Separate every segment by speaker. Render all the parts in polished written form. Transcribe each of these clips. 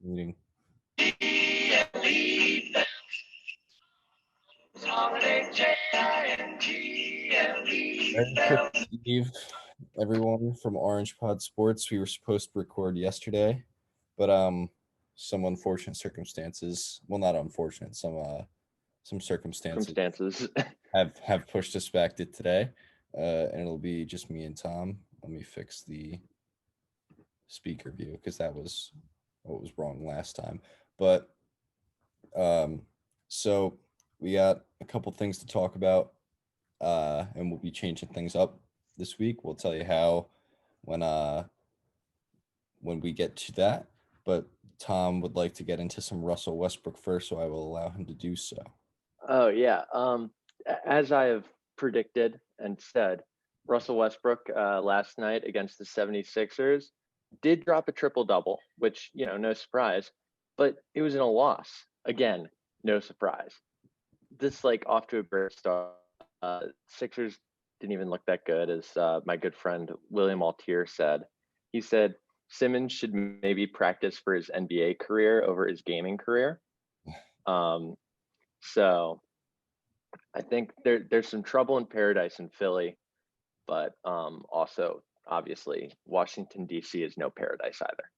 Speaker 1: Meeting. Merry Christmas Eve, everyone from Orange Pod Sports. We were supposed to record yesterday, but some unfortunate circumstances. Well, not unfortunate. Some circumstances have pushed us back to today, and it'll be just me and Tom. Let me fix the speaker view because that was what was wrong last time. But so we got a couple things to talk about, and we'll be changing things up this week. We'll tell you how when we get to that. But Tom would like to get into some Russell Westbrook first, so I will allow him to do so.
Speaker 2: Oh yeah. As I have predicted and said, Russell Westbrook last night against the 76ers did drop a triple-double, which, no surprise, but it was in a loss. Again, no surprise. This off to a great start. Sixers didn't even look that good, as my good friend William Altier said. He said Simmons should maybe practice for his NBA career over his gaming career. So I think there's some trouble in paradise in Philly, but also obviously Washington D.C. is no paradise either.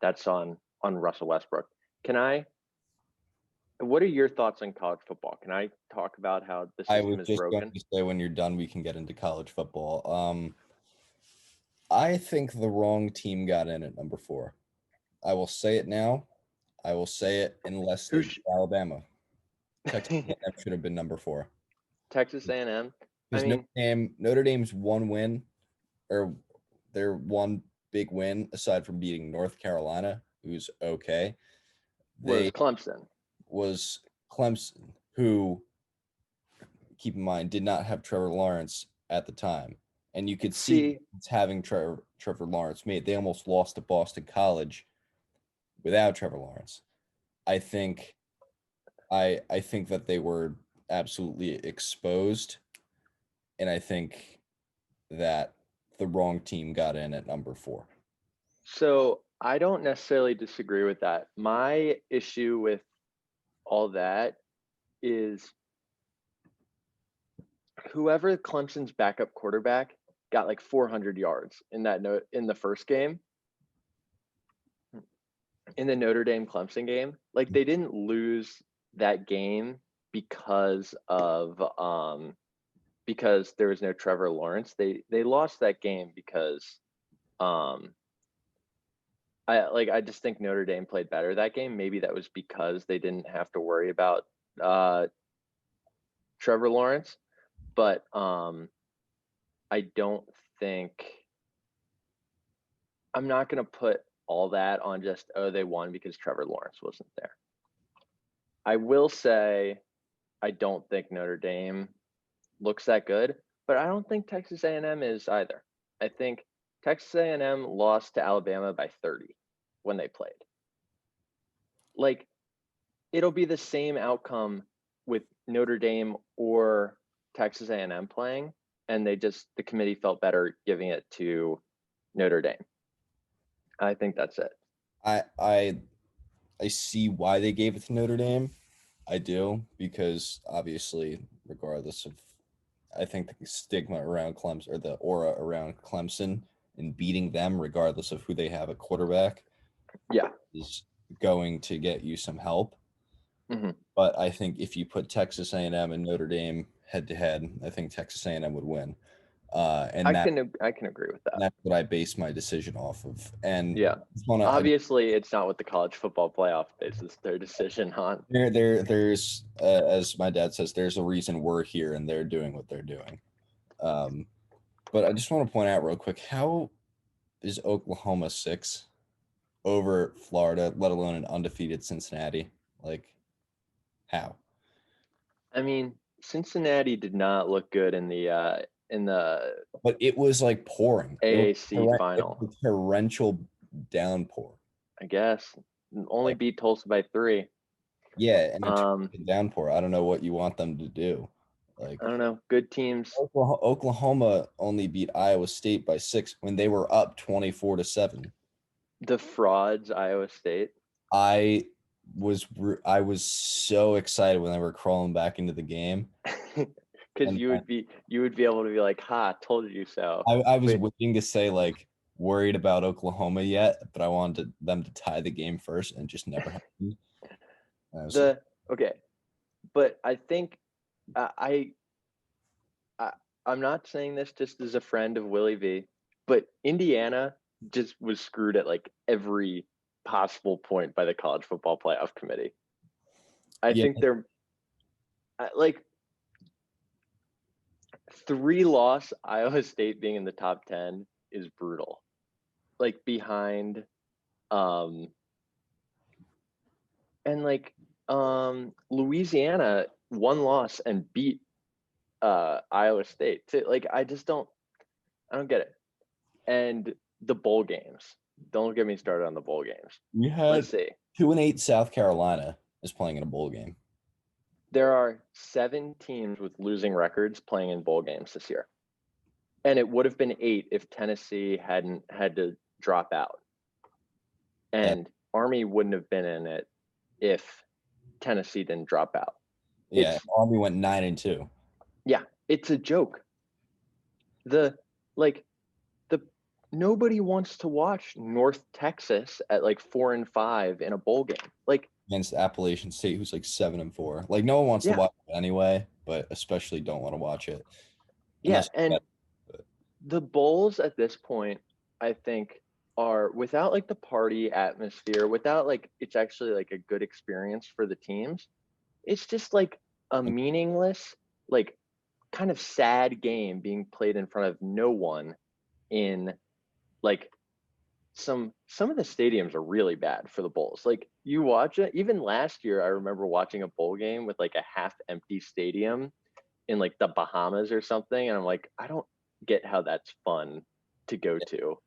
Speaker 2: That's on Russell Westbrook. What are your thoughts on college football? Can I talk about how the system is broken?
Speaker 1: Going to say when you're done, we can get into college football. I think the wrong team got in at number 4. I will say it now. I will say it unless it's Alabama. Texas A&M should have been number 4.
Speaker 2: Texas A&M.
Speaker 1: Because Notre Dame's one win, or their one big win, aside from beating North Carolina, who's okay,
Speaker 2: was
Speaker 1: Clemson, who, keep in mind, did not have Trevor Lawrence at the time. And you could see it's having Trevor Lawrence made. They almost lost to Boston College without Trevor Lawrence. I think that they were absolutely exposed, and I think that the wrong team got in at number 4.
Speaker 2: So I don't necessarily disagree with that. My issue with all that is whoever Clemson's backup quarterback got 400 yards in the first game. In the Notre Dame Clemson game, they didn't lose that game because there was no Trevor Lawrence. They lost that game because I just think Notre Dame played better that game. Maybe that was because they didn't have to worry about Trevor Lawrence, but I don't think I'm not going to put all that on just, they won because Trevor Lawrence wasn't there. I will say I don't think Notre Dame looks that good, but I don't think Texas A&M is either. I think Texas A&M lost to Alabama by 30 when they played. It'll be the same outcome with Notre Dame or Texas A&M playing, and the committee felt better giving it to Notre Dame. I think that's it.
Speaker 1: I see why they gave it to Notre Dame. I do, because obviously, regardless of, I think the stigma around Clemson, or the aura around Clemson and beating them, regardless of who they have at quarterback, is going to get you some help.
Speaker 2: Mm-hmm.
Speaker 1: But I think if you put Texas A&M and Notre Dame head to head, I think Texas A&M would win. And
Speaker 2: I can agree with that.
Speaker 1: That's what I base my decision off of. And
Speaker 2: obviously, it's not what the college football playoff bases their decision on.
Speaker 1: There's as my dad says, there's a reason we're here, and they're doing what they're doing. But I just want to point out real quick, how is Oklahoma 6 over Florida, let alone an undefeated Cincinnati? How?
Speaker 2: I mean, Cincinnati did not look good in the
Speaker 1: but it was pouring.
Speaker 2: AAC final.
Speaker 1: It was a torrential downpour.
Speaker 2: I guess only beat Tulsa by 3.
Speaker 1: Yeah, and a downpour. I don't know what you want them to do.
Speaker 2: I don't know. Good teams.
Speaker 1: Oklahoma only beat Iowa State by 6 when they were up 24-7.
Speaker 2: The frauds, Iowa State.
Speaker 1: I was so excited when they were crawling back into the game.
Speaker 2: Because
Speaker 1: And
Speaker 2: you would be able to be like, "Ha, told you so."
Speaker 1: I was
Speaker 2: Wait,
Speaker 1: waiting to say like worried about Oklahoma yet, but I wanted them to tie the game first, and it just never happened. And I was like,
Speaker 2: okay, but I think I, I I'm not saying this just as a friend of Willie V, but Indiana just was screwed at like every possible point by the college football playoff committee. I
Speaker 1: yeah,
Speaker 2: think they're like 3-loss Iowa State being in the top 10 is brutal. Like behind um and like Louisiana 1 loss and beat Iowa State. So, like I don't get it. And the bowl games. Don't get me started on the bowl games.
Speaker 1: you had
Speaker 2: Let's see.
Speaker 1: 2-8 South Carolina is playing in a bowl game.
Speaker 2: There are 7 teams with losing records playing in bowl games this year. And it would have been 8 if Tennessee hadn't had to drop out.
Speaker 1: Yeah,
Speaker 2: And Army wouldn't have been in it if Tennessee didn't drop out.
Speaker 1: yeah.
Speaker 2: It's
Speaker 1: Army went 9-2.
Speaker 2: yeah, it's a joke. The like the nobody wants to watch North Texas at like 4-5 in a bowl game. Like,
Speaker 1: Against Appalachian State, who's like 7-4. Like no one wants to
Speaker 2: yeah,
Speaker 1: watch it anyway, but especially don't want to watch it
Speaker 2: yeah.
Speaker 1: unless.
Speaker 2: And the bowls at this point, I think, are without like the party atmosphere, without like it's actually like a good experience for the teams. It's just like a meaningless, like kind of sad game being played in front of no one in like some of the stadiums are really bad for the bowls. Like you watch it, even last year I remember watching a bowl game with like a half empty stadium in like the Bahamas or something, and I'm like, I don't get how that's fun to go to.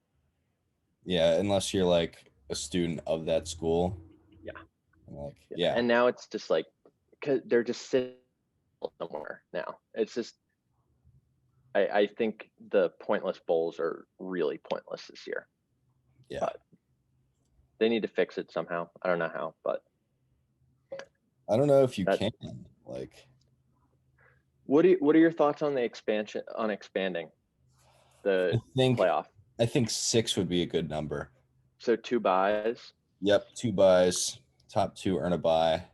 Speaker 1: Yeah, unless you're like a student of that school.
Speaker 2: Yeah.
Speaker 1: Like,
Speaker 2: Yeah.
Speaker 1: yeah,
Speaker 2: And now it's just like cuz they're just sitting somewhere now. It's just I think the pointless bowls are really pointless this year.
Speaker 1: yeah.
Speaker 2: But they need to fix it somehow. I don't know how, but
Speaker 1: I don't know if you
Speaker 2: that
Speaker 1: can. Like,
Speaker 2: what are your thoughts on the expansion on expanding
Speaker 1: I
Speaker 2: the
Speaker 1: think
Speaker 2: playoff?
Speaker 1: I think 6 would be a good number.
Speaker 2: So 2 buys.
Speaker 1: Yep, 2 buys, top 2 earn a buy,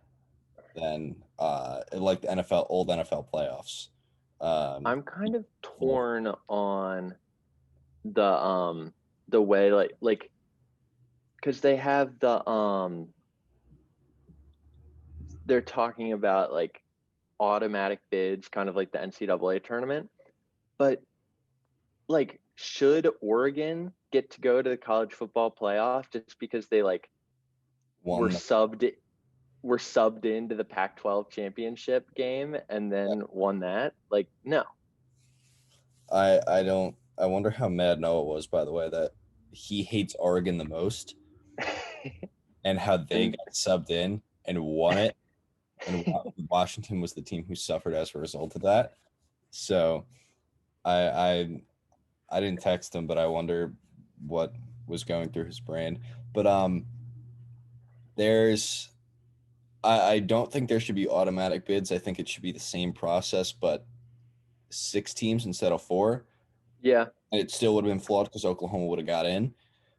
Speaker 1: then like the NFL old NFL playoffs.
Speaker 2: I'm kind of torn on the way like because they have they're talking about like automatic bids, kind of like the NCAA tournament. But like, should Oregon get to go to the college football playoff just because they like were
Speaker 1: one.
Speaker 2: subbed were subbed into the Pac-12 championship game and then won that? Like, no.
Speaker 1: I don't. I wonder how mad Noah was, by the way, that he hates Oregon the most, and how they
Speaker 2: And
Speaker 1: got subbed in and won it, and Washington was the team who suffered as a result of that. So I I I didn't text him, but I wonder what was going through his brain. But there's I don't think there should be automatic bids. I think it should be the same process, but 6 teams instead of 4.
Speaker 2: yeah,
Speaker 1: And it still would have been flawed because Oklahoma would have got in.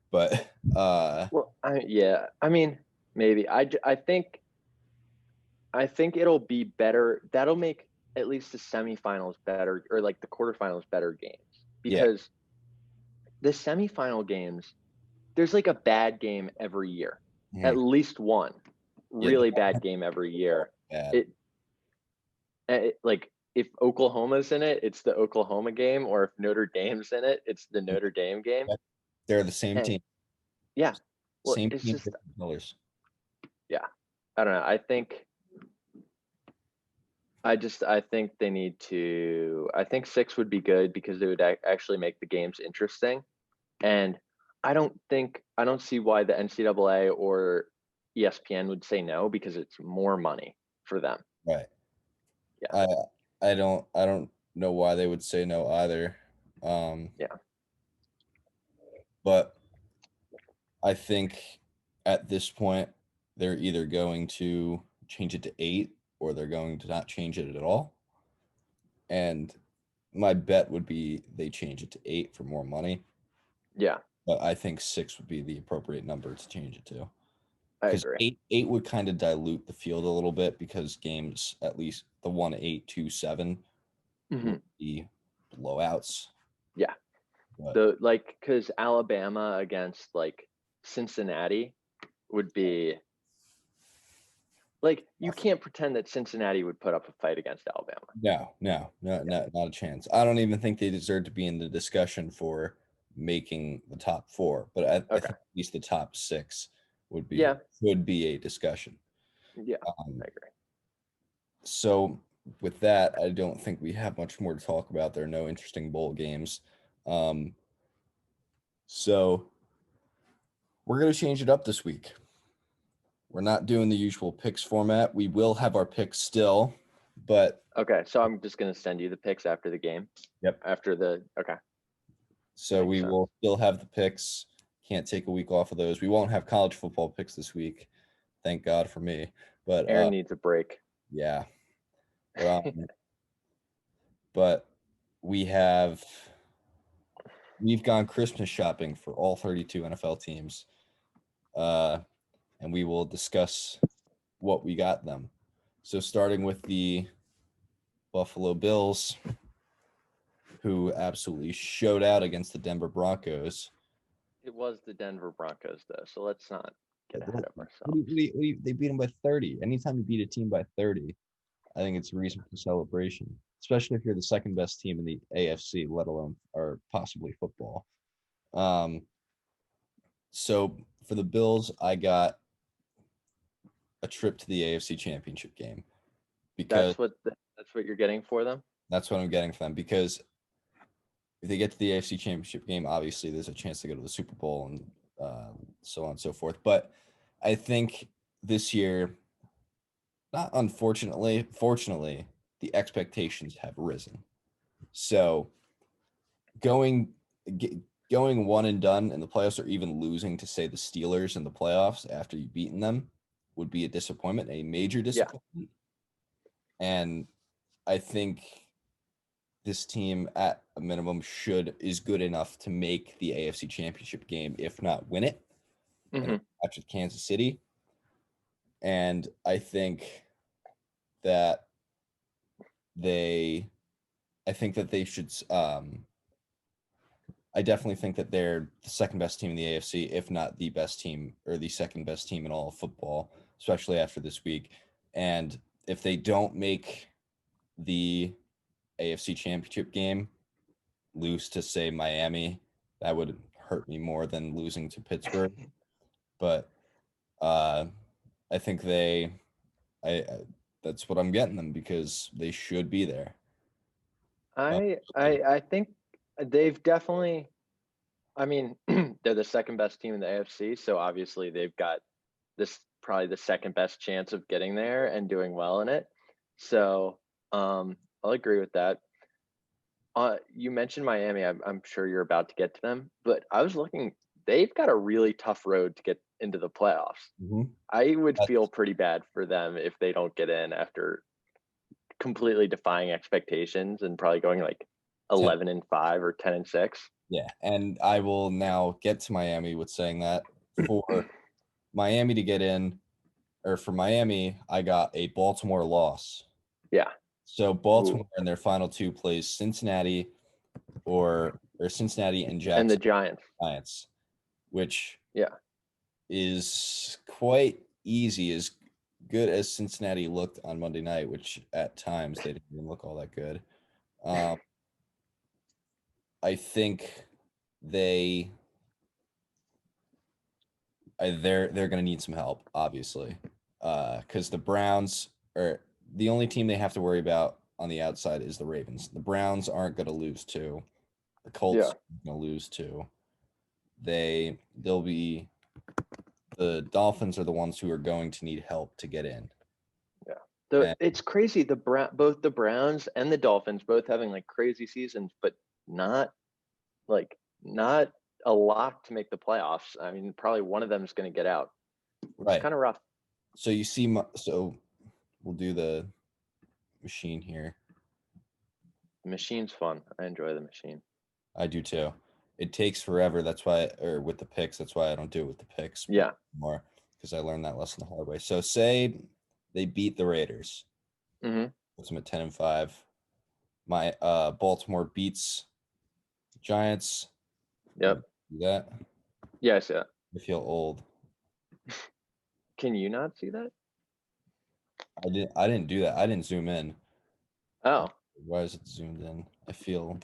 Speaker 1: But
Speaker 2: well, yeah, I mean, maybe I think it'll be better. That'll make at least the semifinals better, or like the quarterfinals better games,
Speaker 1: yeah,
Speaker 2: because the semifinal games, there's like a bad game every year, at
Speaker 1: mhm.
Speaker 2: least one
Speaker 1: Yeah,
Speaker 2: really bad game every year.
Speaker 1: bad.
Speaker 2: It like if Oklahoma's in it, it's the Oklahoma game, or if Notre Dame's in it, it's the Notre Dame game.
Speaker 1: They're the same
Speaker 2: And
Speaker 1: team,
Speaker 2: yeah, well,
Speaker 1: same
Speaker 2: it's
Speaker 1: team,
Speaker 2: just
Speaker 1: different colors.
Speaker 2: yeah, I don't know. I think they need to. I think 6 would be good because they would actually make the games interesting. And I don't see why the NCAA or ESPN would say no, because it's more money for them.
Speaker 1: Right.
Speaker 2: Yeah,
Speaker 1: I I don't know why they would say no either. Um,
Speaker 2: yeah,
Speaker 1: but I think at this point they're either going to change it to 8 or they're going to not change it at all. And my bet would be they change it to 8 for more money.
Speaker 2: Yeah,
Speaker 1: But I think 6 would be the appropriate number to change it to.
Speaker 2: I
Speaker 1: Because
Speaker 2: agree.
Speaker 1: eight would kind of dilute the field a little bit because games, at least the 1-8, 2-7,
Speaker 2: Hmm.
Speaker 1: would be blowouts.
Speaker 2: Yeah,
Speaker 1: But
Speaker 2: because Alabama against like Cincinnati would be like, you can't pretend that Cincinnati would put up a fight against Alabama.
Speaker 1: no, not a chance. I don't even think they deserve to be in the discussion for making the top 4. But I
Speaker 2: Okay.
Speaker 1: think at least the top 6 would
Speaker 2: Yeah.
Speaker 1: be a discussion.
Speaker 2: Yeah,
Speaker 1: Um,
Speaker 2: I agree.
Speaker 1: so with that, I don't think we have much more to talk about. There are no interesting bowl games. So we're going to change it up this week. We're not doing the usual picks format. We will have our picks still, but
Speaker 2: Okay, so I'm just gonna send you the picks after the game.
Speaker 1: Yep.
Speaker 2: Okay.
Speaker 1: So
Speaker 2: Makes
Speaker 1: we
Speaker 2: sense.
Speaker 1: will still have the picks. Can't take a week off of those. We won't have college football picks this week. Thank God for me. But
Speaker 2: Aaron needs a break.
Speaker 1: yeah. But we've gone Christmas shopping for all 32 NFL teams. And we will discuss what we got them. So starting with the Buffalo Bills, who absolutely showed out against the Denver Broncos.
Speaker 2: It was the Denver Broncos, though, so let's not get ahead of ourselves.
Speaker 1: They beat them by 30. Anytime you beat a team by 30, I think it's a reason for celebration, especially if you're the second best team in the AFC, let alone or possibly football. So for the Bills, I got a trip to the AFC Championship game because
Speaker 2: That's what you're getting for them.
Speaker 1: that's what I'm getting for them. Because if they get to the AFC Championship game, obviously there's a chance to go to the Super Bowl and so on and so forth. But I think this year, not unfortunately, fortunately, the expectations have risen. So going going one and done in the playoffs, or even losing to say the Steelers in the playoffs after you've beaten them, would be a disappointment, a major disappointment. And I think this team at a minimum is good enough to make the AFC Championship game, if not win it.
Speaker 2: Mm-hmm.
Speaker 1: After Kansas City. And I think that they should I definitely think that they're the second best team in the AFC, if not the best team or the second best team in all of football, especially after this week. And if they don't make the AFC Championship game, lose to say Miami, that would hurt me more than losing to Pittsburgh. But I think that's what I'm getting them because they should be there.
Speaker 2: I think they've definitely. I mean, they're the second best team in the AFC, so obviously they've got this probably the second best chance of getting there and doing well in it. So I'll agree with that. You mentioned Miami. I'm sure you're about to get to them, but I was looking. They've got a really tough road to get into the playoffs.
Speaker 1: Mm-hmm.
Speaker 2: I would feel pretty bad for them if they don't get in after completely defying expectations and probably going like 11-5 or 10-6.
Speaker 1: Yeah, and I will now get to Miami with saying that for Miami to get in, or for Miami, I got a Baltimore loss.
Speaker 2: Yeah.
Speaker 1: So Baltimore in their final 2 plays Cincinnati or Cincinnati and
Speaker 2: And the
Speaker 1: Giants, which is quite easy. As good as Cincinnati looked on Monday night, which at times they didn't even look all that good. I think they're going to need some help, obviously, because the Browns are the only team they have to worry about on the outside is the Ravens. The Browns aren't going to lose to. The Colts are going to lose to. They'll be. The Dolphins are the ones who are going to need help to get in.
Speaker 2: Yeah, it's crazy. Both the Browns and the Dolphins both having like crazy seasons, but not a lock to make the playoffs. I mean, probably one of them is going to get out. It's kind of rough.
Speaker 1: So you see, so we'll do the machine here.
Speaker 2: The machine's fun. I enjoy the machine.
Speaker 1: I do too. It takes forever. That's why, or with the picks, that's why I don't do it with the picks
Speaker 2: Yeah.
Speaker 1: more, because I learned that lesson the hard way. So say they beat the Raiders,
Speaker 2: Mm-hmm.
Speaker 1: puts them at 10-5. My Baltimore beats the Giants.
Speaker 2: Yep.
Speaker 1: Do that.
Speaker 2: Yeah, I see that.
Speaker 1: I feel old.
Speaker 2: Can you not see that?
Speaker 1: I didn't do that. I didn't zoom in.
Speaker 2: Oh,
Speaker 1: Why is it zoomed in? I feel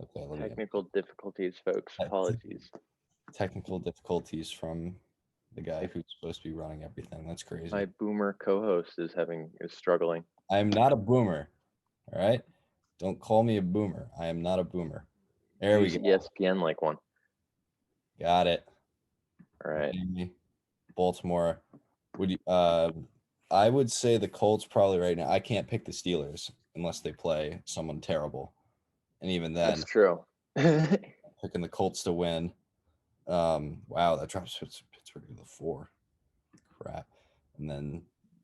Speaker 1: okay. Let me
Speaker 2: technical difficulties, folks. Apologies.
Speaker 1: technical difficulties from the guy who's supposed to be running everything. That's crazy.
Speaker 2: My boomer co-host is struggling.
Speaker 1: I'm not a boomer. All right. Don't call me a boomer. I am not a boomer. There we
Speaker 2: Use
Speaker 1: go.
Speaker 2: ESPN like one.
Speaker 1: Got it.
Speaker 2: All right.
Speaker 1: Miami, Baltimore. Would you I would say the Colts probably right now. I can't pick the Steelers unless they play someone terrible. And even then,
Speaker 2: That's true.
Speaker 1: picking the Colts to win. Wow, that drops Pittsburgh to the 4. Crap. And then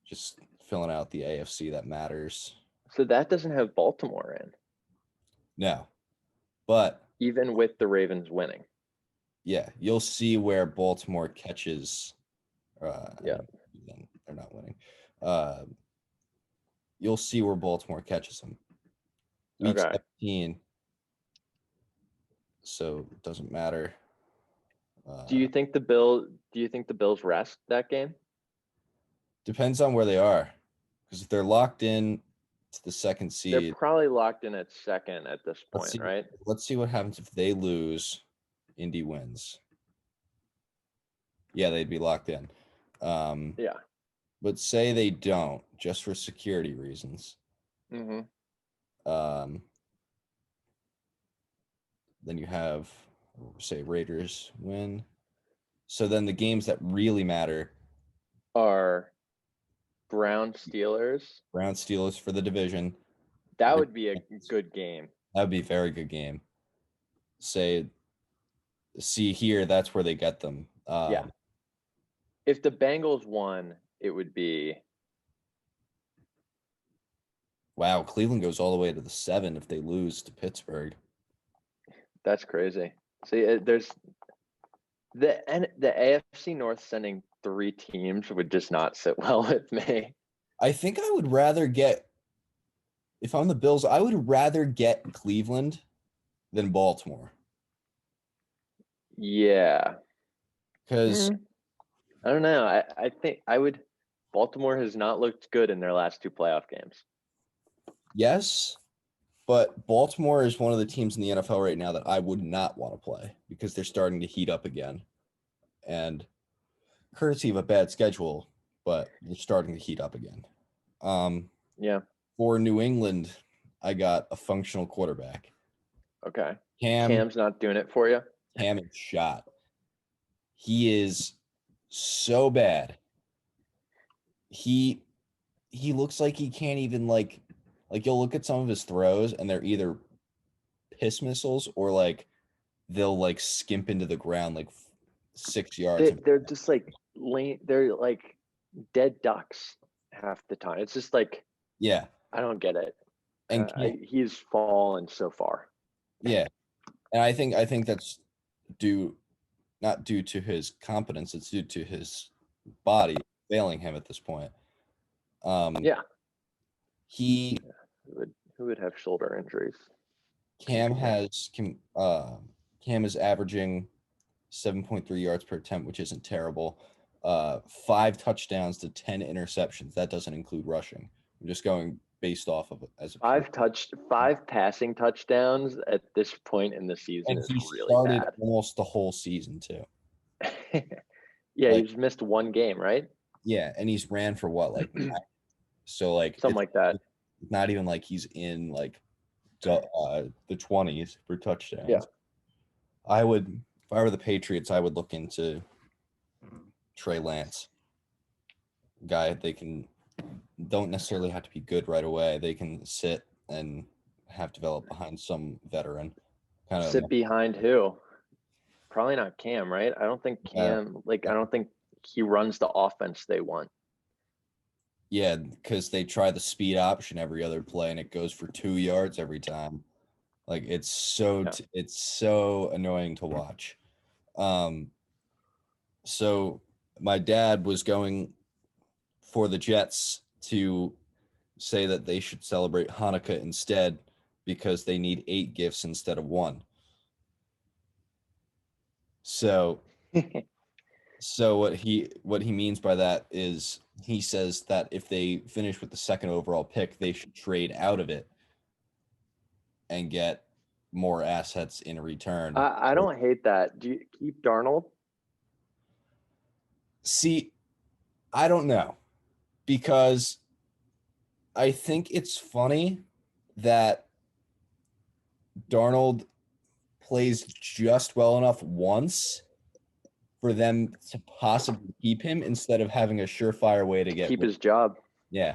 Speaker 1: just filling out the AFC that matters.
Speaker 2: So that doesn't have Baltimore in,
Speaker 1: No. But
Speaker 2: even with the Ravens winning.
Speaker 1: yeah, you'll see where Baltimore catches.
Speaker 2: Yeah.
Speaker 1: They're not winning. You'll see where Baltimore catches them. Week
Speaker 2: Okay.
Speaker 1: 17. So it doesn't matter.
Speaker 2: Do you think the Bills rest that game?
Speaker 1: Depends on where they are. Because if they're locked in to the second
Speaker 2: They're
Speaker 1: seed,
Speaker 2: probably locked in at second at this point, right?
Speaker 1: let's see what happens if they lose. Indy wins. Yeah, they'd be locked in.
Speaker 2: Yeah.
Speaker 1: But say they don't, just for security reasons.
Speaker 2: Mm-hmm.
Speaker 1: Then you have, say, Raiders win. So then the games that really matter
Speaker 2: Are Brown Steelers.
Speaker 1: Brown Steelers for the division.
Speaker 2: That would be a good game.
Speaker 1: That would be a very good game. See here, that's where they get them.
Speaker 2: Yeah. If the Bengals won, it would be.
Speaker 1: Wow, Cleveland goes all the way to the 7 if they lose to Pittsburgh.
Speaker 2: That's crazy. See, there's the AFC North sending 3 teams would just not sit well with me.
Speaker 1: I think I would rather get, if I'm the Bills, I would rather get Cleveland than Baltimore.
Speaker 2: Yeah.
Speaker 1: Because
Speaker 2: I don't know. I think Baltimore has not looked good in their last 2 playoff games.
Speaker 1: yes, but Baltimore is one of the teams in the NFL right now that I would not want to play because they're starting to heat up again. And courtesy of a bad schedule, but they're starting to heat up again.
Speaker 2: Yeah.
Speaker 1: For New England, I got a functional quarterback.
Speaker 2: Okay.
Speaker 1: Cam
Speaker 2: Cam's not doing it for you?
Speaker 1: Cam is shot. He is so bad. He looks like he can't even like you'll look at some of his throws and they're either piss missiles or like they'll like skimp into the ground like 6 yards.
Speaker 2: They're just like they're like dead ducks half the time. It's just like,
Speaker 1: yeah,
Speaker 2: I don't get it.
Speaker 1: and
Speaker 2: He's fallen so far.
Speaker 1: Yeah, and I think that's not due to his competence. It's due to his body failing him at this point.
Speaker 2: Yeah.
Speaker 1: He
Speaker 2: Who would have shoulder injuries?
Speaker 1: Cam is averaging 7.3 yards per attempt, which isn't terrible. 5 touchdowns to 10 interceptions. That doesn't include rushing. I'm just going based off of it as a
Speaker 2: 5 passing touchdowns at this point in the season,
Speaker 1: and
Speaker 2: is
Speaker 1: he
Speaker 2: really
Speaker 1: started
Speaker 2: bad.
Speaker 1: almost the whole season too.
Speaker 2: Yeah, he's missed 1 game, right?
Speaker 1: Yeah, and he's ran for what, like 9? So like
Speaker 2: something like that.
Speaker 1: Not even like he's in like the 20s for touchdowns.
Speaker 2: Yeah.
Speaker 1: If I were the Patriots, I would look into Trey Lance. Guy don't necessarily have to be good right away. They can sit and have developed behind some veteran.
Speaker 2: Sit behind who? Probably not Cam, right? I don't think Cam. I don't think he runs the offense they want.
Speaker 1: Yeah, because they try the speed option every other play and it goes for 2 yards every time. Like it's so
Speaker 2: Yeah.
Speaker 1: it's so annoying to watch. So my dad was going for the Jets to say that they should celebrate Hanukkah instead because they need 8 gifts instead of 1. So so what he means by that is he says that if they finish with the second overall pick, they should trade out of it and get more assets in return.
Speaker 2: I don't hate that. Do you keep Darnold?
Speaker 1: See, I don't know because I think it's funny that Darnold plays just well enough once for them to possibly keep him instead of having a surefire way to get
Speaker 2: Keep his job.
Speaker 1: Yeah.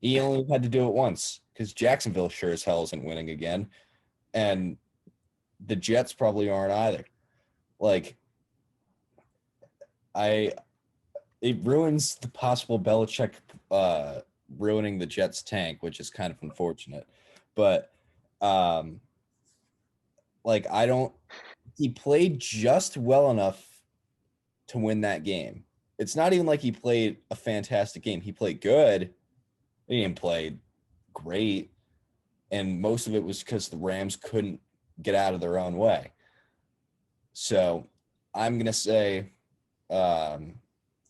Speaker 1: He only had to do it once because Jacksonville sure as hell isn't winning again. And the Jets probably aren't either. Like, it ruins the possible Belichick ruining the Jets tank, which is kind of unfortunate. But like he played just well enough to win that game. It's not even like he played a fantastic game. He played good. He didn't play great. And most of it was because the Rams couldn't get out of their own way. So I'm going to say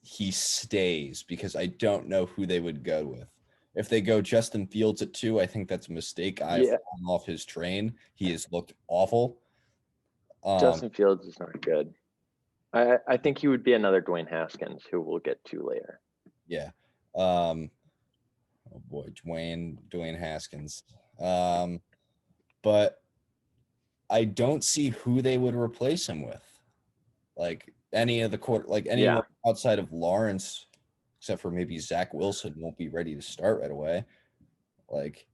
Speaker 1: he stays because I don't know who they would go with. If they go Justin Fields at 2, I think that's a mistake. I've fallen off his train. He has looked awful.
Speaker 2: Justin Fields is not good. I think he would be another Dwayne Haskins, who we'll get to later.
Speaker 1: Yeah. Oh boy, Dwayne Haskins. But I don't see who they would replace him with. Like any of the anyone outside of Lawrence, except for maybe Zach Wilson, won't be ready to start right away. Like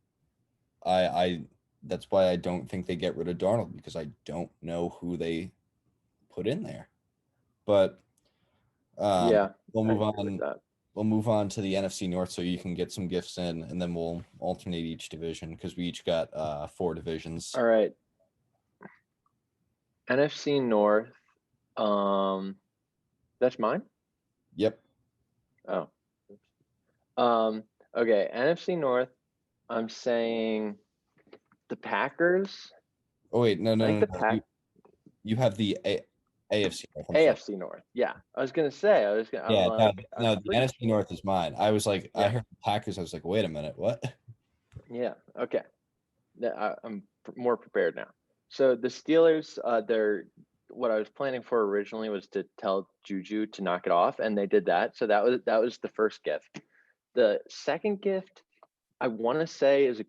Speaker 1: I that's why I don't think they get rid of Darnold because I don't know who they put in there. But we'll move on. We'll move on to the NFC North so you can get some gifts in, and then we'll alternate each division because we each got 4 divisions.
Speaker 2: All right. NFC North. That's mine?
Speaker 1: Yep.
Speaker 2: Oh. Okay, NFC North. I'm saying the Packers.
Speaker 1: Oh wait, no. You have the AFC North.
Speaker 2: AFC North. Yeah, I was gonna say.
Speaker 1: The NFC North is mine. I was like, I heard the Packers. I was like, wait a minute, what?
Speaker 2: Yeah. Okay. I'm more prepared now. So the Steelers, what I was planning for originally was to tell Juju to knock it off, and they did that. So that was the first gift. The second gift, I want to say, is a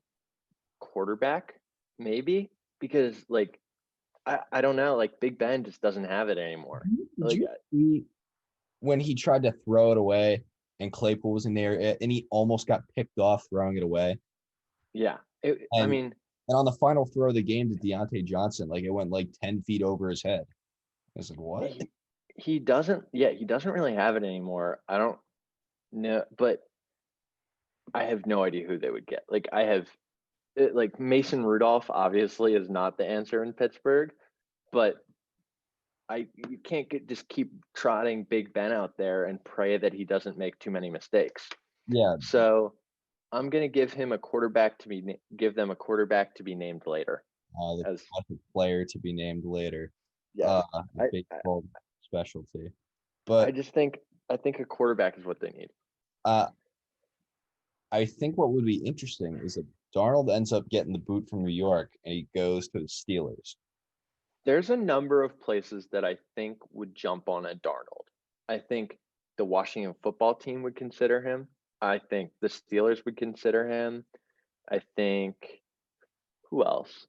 Speaker 2: quarterback, maybe, because like I don't know, like Big Ben just doesn't have it anymore.
Speaker 1: Did you see when he tried to throw it away and Claypool was in there and he almost got picked off throwing it away?
Speaker 2: Yeah.
Speaker 1: And on the final throw of the game to Deontay Johnson, like it went like 10 feet over his head. I was like, what?
Speaker 2: He doesn't really have it anymore. I don't know, but I have no idea who they would get. Like Mason Rudolph obviously is not the answer in Pittsburgh, but you can't just keep trotting Big Ben out there and pray that he doesn't make too many mistakes.
Speaker 1: Yeah.
Speaker 2: So I'm gonna give them a quarterback to be named later.
Speaker 1: The player to be named later.
Speaker 2: Yeah.
Speaker 1: Baseball specialty. But
Speaker 2: I think a quarterback is what they need.
Speaker 1: I think what would be interesting is that Darnold ends up getting the boot from New York and he goes to the Steelers.
Speaker 2: There's a number of places that I think would jump on a Darnold. I think the Washington football team would consider him. I think the Steelers would consider him. I think who else?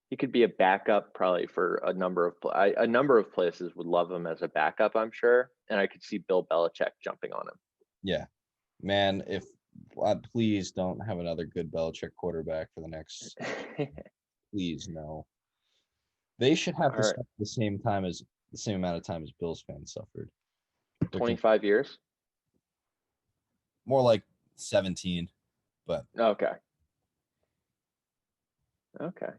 Speaker 2: He could be a backup probably for a number of places would love him as a backup, I'm sure. And I could see Bill Belichick jumping on him.
Speaker 1: Yeah, man, please don't have another good Belichick quarterback for the next. Please, no. They should have to suffer the same amount of time as Bills fans suffered. They're
Speaker 2: 25 years?
Speaker 1: more like 17, but
Speaker 2: Okay. Okay.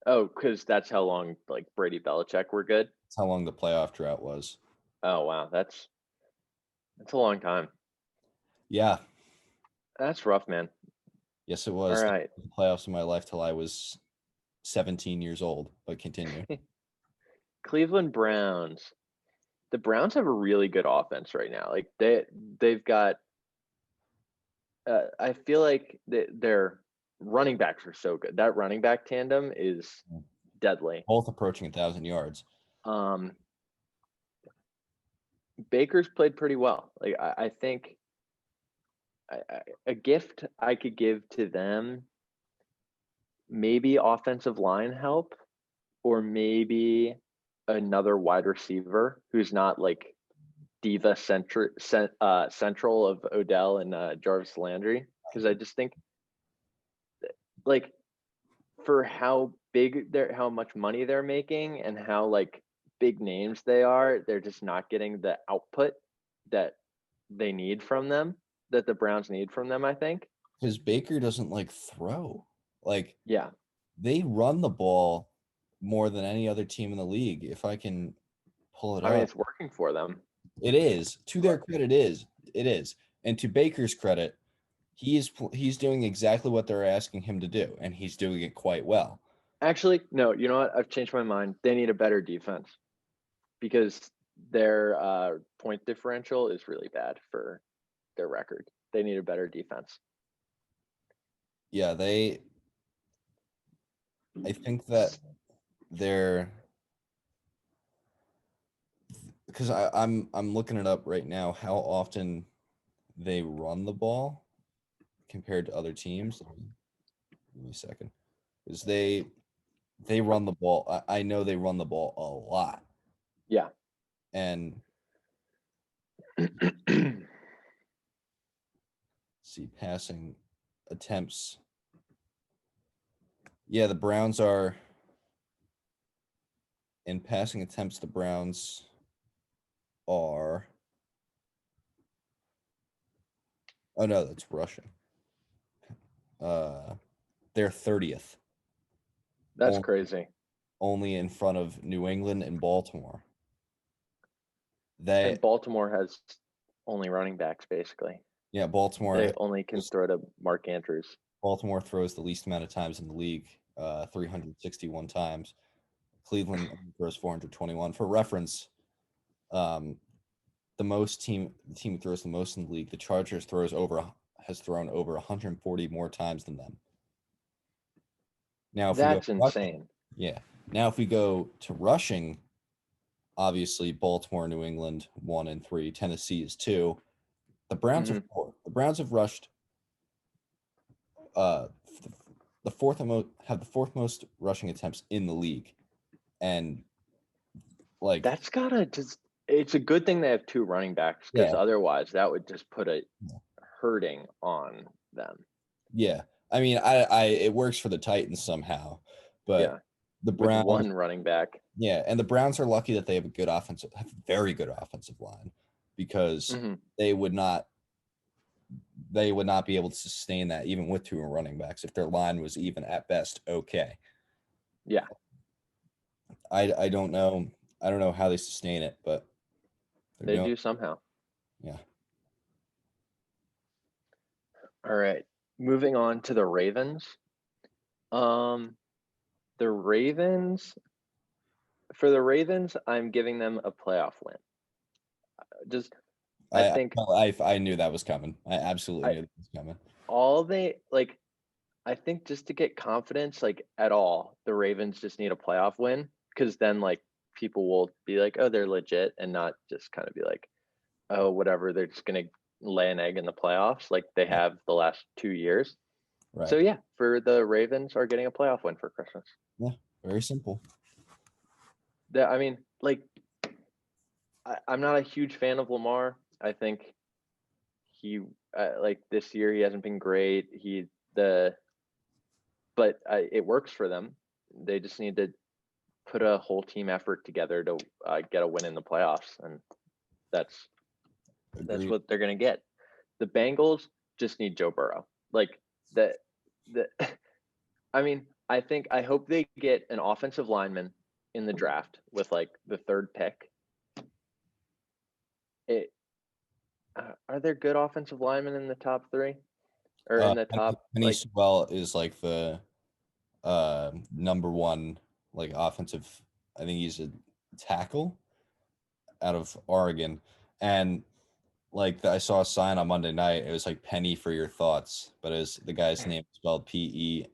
Speaker 2: Oh, because that's how long like Brady Belichick were good.
Speaker 1: that's how long the playoff drought was.
Speaker 2: Oh wow, that's a long time.
Speaker 1: Yeah,
Speaker 2: That's rough, man.
Speaker 1: yes, it
Speaker 2: All
Speaker 1: was
Speaker 2: right.
Speaker 1: the playoffs of my life till I was 17 years old. But continue.
Speaker 2: Cleveland Browns. The Browns have a really good offense right now. Like they've got I feel like their running backs are so good. That running back tandem is deadly.
Speaker 1: Both approaching 1,000 yards.
Speaker 2: Um Baker's played pretty well. Like I think a gift I could give to them, maybe offensive line help, or maybe another wide receiver who's not like diva central of Odell and Jarvis Landry, because I just think like for how big they're, how much money they're making, and how like big names they are, they're just not getting the output that they need from them, that the Browns need from them, I think.
Speaker 1: Because Baker doesn't like throw. Like
Speaker 2: Yeah.
Speaker 1: they run the ball more than any other team in the league. If I can pull it
Speaker 2: I mean,
Speaker 1: up,
Speaker 2: it's working for them.
Speaker 1: it is. To their credit, it is, and to Baker's credit, he's doing exactly what they're asking him to do, and he's doing it quite well.
Speaker 2: Actually, no, you know what? I've changed my mind. They need a better defense because their point differential is really bad for their record. They need a better defense.
Speaker 1: Yeah, I think that they're because I'm looking it up right now how often they run the ball compared to other teams. Give me a second. Because they run the ball. I know they run the ball a lot.
Speaker 2: Yeah.
Speaker 1: And see, passing attempts. Yeah, the Browns are in passing attempts. The Browns are. Oh no, that's rushing. They're 30th,
Speaker 2: That's
Speaker 1: only,
Speaker 2: crazy.
Speaker 1: only in front of New England and Baltimore. They
Speaker 2: And Baltimore has only running backs basically.
Speaker 1: Yeah,
Speaker 2: They only can throw to Mark Andrews.
Speaker 1: Baltimore throws the least amount of times in the league, 361 times. Cleveland throws 421. For reference, um, the team who throws the most in the league, the Chargers has thrown over 140 more times than them. Now, if we go
Speaker 2: That's insane.
Speaker 1: yeah. Now, if we go to rushing, obviously Baltimore, New England, 1 and 3, Tennessee is 2. The Browns are 4. The Browns have rushed uh the fourth most have the fourth most rushing attempts in the league, and like
Speaker 2: That's gotta just. It's a good thing they have two running backs because
Speaker 1: yeah,
Speaker 2: otherwise that would just put a hurting on them.
Speaker 1: yeah. I mean, I it works for the Titans somehow, but
Speaker 2: Yeah,
Speaker 1: the
Speaker 2: with
Speaker 1: Browns,
Speaker 2: one running back.
Speaker 1: yeah, and the Browns are lucky that they have a very good offensive line, because
Speaker 2: Hmm.
Speaker 1: they would not be able to sustain that even with two running backs if their line was even at best okay.
Speaker 2: Yeah,
Speaker 1: I don't know. I don't know how they sustain it, but they're
Speaker 2: they
Speaker 1: doing
Speaker 2: do somehow.
Speaker 1: yeah.
Speaker 2: All right, moving on to the Ravens. Um, the Ravens. For the Ravens, I'm giving them a playoff win. Just, I
Speaker 1: I
Speaker 2: think
Speaker 1: I knew that was coming. I absolutely
Speaker 2: I
Speaker 1: knew that was coming.
Speaker 2: all they like. I think just to get confidence, like at all, the Ravens just need a playoff win, because then like people will be like, oh, they're legit, and not just kind of be like, oh, whatever, they're just gonna lay an egg in the playoffs like they
Speaker 1: Yeah,
Speaker 2: have the last 2 years. So
Speaker 1: right.
Speaker 2: yeah, for the Ravens are getting a playoff win for Christmas.
Speaker 1: Yeah, very simple.
Speaker 2: That I mean, like I'm not a huge fan of Lamar. I think he like this year he hasn't been great. The but it works for them. They just need to put a whole team effort together to get a win in the playoffs, and that's That's
Speaker 1: Agreed.
Speaker 2: what they're gonna get. The Bengals just need Joe Burrow. Like the I mean, I hope they get an offensive lineman in the draft with like the third pick. It Are there good offensive linemen in the top 3 or in the top
Speaker 1: Penny
Speaker 2: like
Speaker 1: Sewell is like the number one like offensive. I think he's a tackle out of Oregon, and like I saw a sign on Monday night. It was like Penny for your thoughts, but the guy's name spelled Pennei,